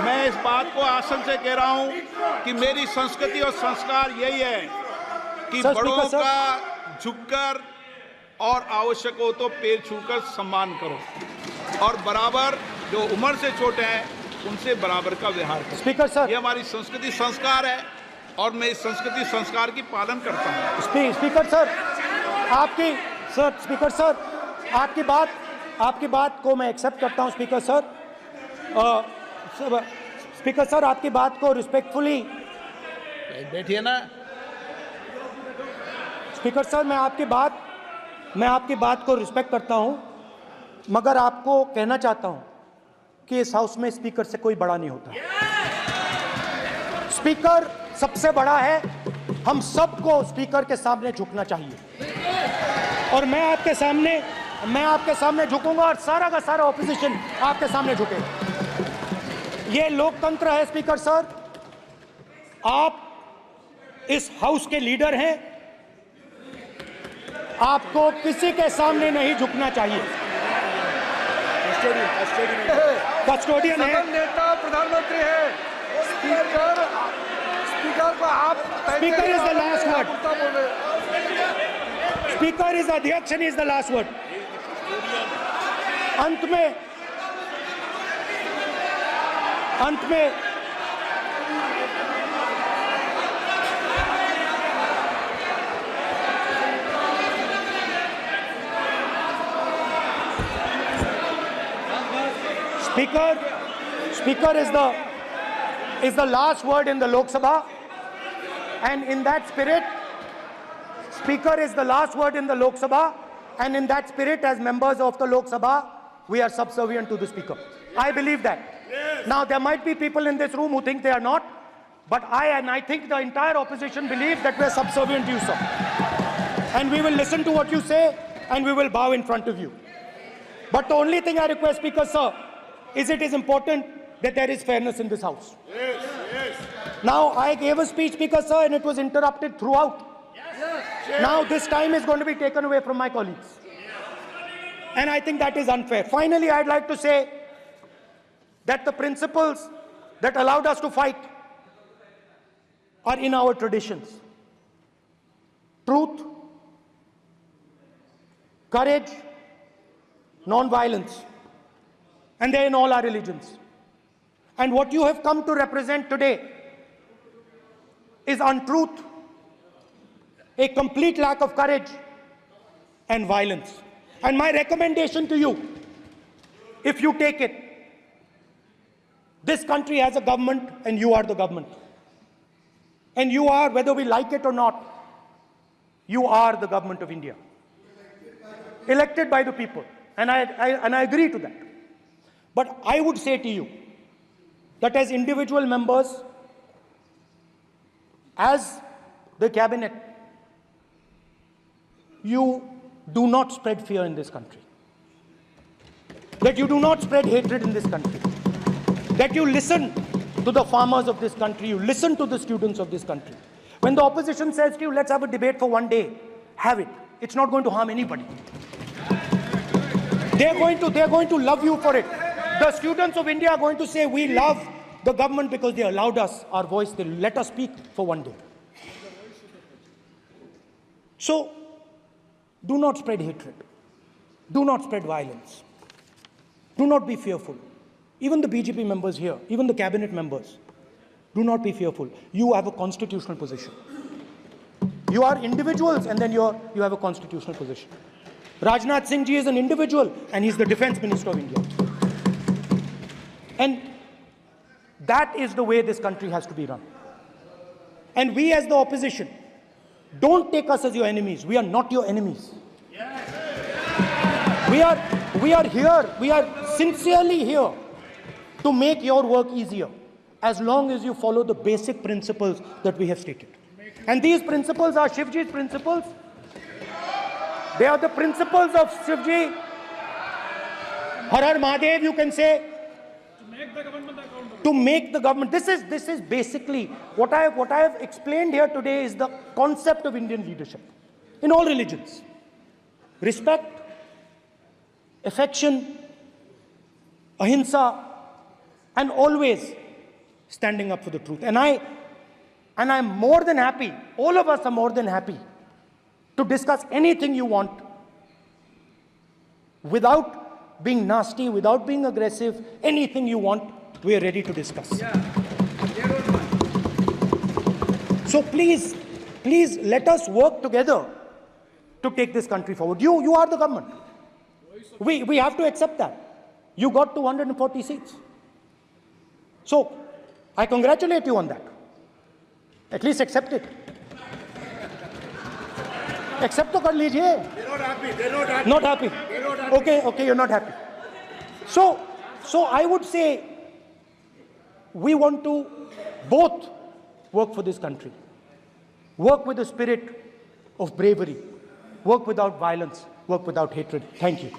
[SPEAKER 2] मैं इस बात को आसन से कह रहा हूं कि मेरी संस्कृति और संस्कार यही है कि
[SPEAKER 1] सर,
[SPEAKER 2] बड़ों
[SPEAKER 1] स्पीकर
[SPEAKER 2] का झुककर और आवश्यक हो तो पैर छूकर सम्मान करो और बराबर जो उम्र से छोटे हैं उनसे बराबर का व्यवहार करो।
[SPEAKER 1] स्पीकर सर,
[SPEAKER 2] ये हमारी संस्कृति संस्कार है और मैं इस संस्कृति संस्कार की पालन करता हूं।
[SPEAKER 1] स्पीकर सर आपकी बात को मैं एक्सेप्ट करता हूं। स्पीकर सर आपकी बात को रिस्पेक्टफुली
[SPEAKER 2] बैठिए ना।
[SPEAKER 1] स्पीकर सर मैं आपकी बात को रिस्पेक्ट करता हूं, मगर आपको कहना चाहता हूं कि इस हाउस में स्पीकर से कोई बड़ा नहीं होता। स्पीकर सबसे बड़ा है, हम सबको स्पीकर के सामने झुकना चाहिए और मैं आपके सामने झुकूंगा और सारा का सारा ऑपोजिशन आपके सामने झुकेगा। ये लोकतंत्र है स्पीकर सर, आप इस हाउस के लीडर हैं, आपको किसी के सामने नहीं झुकना चाहिए। कस्टोडियन है,
[SPEAKER 3] नेता प्रधानमंत्री है, स्पीकर को आप
[SPEAKER 1] speaker is the last word, speaker is अध्यक्ष इज द लास्ट वर्ड। अंत में Speaker is the last word in the Lok Sabha, and in that spirit, Speaker is the last word in the Lok Sabha, and in that spirit, as members of the Lok Sabha, we are subservient to the Speaker. I believe that. Now, there might be people in this room who think they are not, but I think the entire opposition believes that we are subservient to you, sir. And we will listen to what you say, and we will bow in front of you. But the only thing I request, Speaker, sir, is it is important that there is fairness in this house. Yes. Now, I gave a speech, Speaker, sir, and it was interrupted throughout. Yes. Now, this time is going to be taken away from my colleagues. And I think that is unfair. Finally, I'd like to say that the principles that allowed us to fight are in our traditions. Truth, courage, non-violence. And they're in all our religions. And what you have come to represent today is untruth, a complete lack of courage, and violence. And my recommendation to you, if you take it, this country has a government and you are the government. And you are, whether we like it or not, you are the government of India. Elected by the people. And I agree to that. But I would say to you that as individual members, as the cabinet, you do not spread fear in this country. That you do not spread hatred in this country. That you listen to the farmers of this country, you listen to the students of this country. When the opposition says to you, let's have a debate for one day, have it. It's not going to harm anybody. They're going to love you for it. The students of India are going to say, we love the government because they allowed us our voice, they let us speak for one day. So, do not spread hatred. Do not spread violence. Do not be fearful. Even the BJP members here, even the cabinet members, do not be fearful. You have a constitutional position. You are individuals and then you have a constitutional position. Rajnath Singh ji is an individual and he's the Defense Minister of India. And that is the way this country has to be run. And we as the opposition, don't take us as your enemies. We are not your enemies. We are here, we are sincerely here to make your work easier, as long as you follow the basic principles that we have stated. And these principles are Shivji's principles. They are the principles of Shivji. Har Har Mahadev, you can say. To make the government. This is basically what I have explained here today is the concept of Indian leadership in all religions. respect, affection, ahimsa, and always standing up for the truth. And I'm more than happy, all of us are more than happy to discuss anything you want without being nasty, without being aggressive. Anything you want, we are ready to discuss. So please let us work together to take this country forward. You are the government. We have to accept that. You got 240 seats. So I congratulate you on that. At least accept it. Accept to kar lijiye.
[SPEAKER 3] They're not happy. They're not happy.
[SPEAKER 1] Not happy.
[SPEAKER 3] They're not happy.
[SPEAKER 1] Okay, you're not happy. So I would say we want to both work for this country. Work with the spirit of bravery. Work without violence. Work without hatred. Thank you.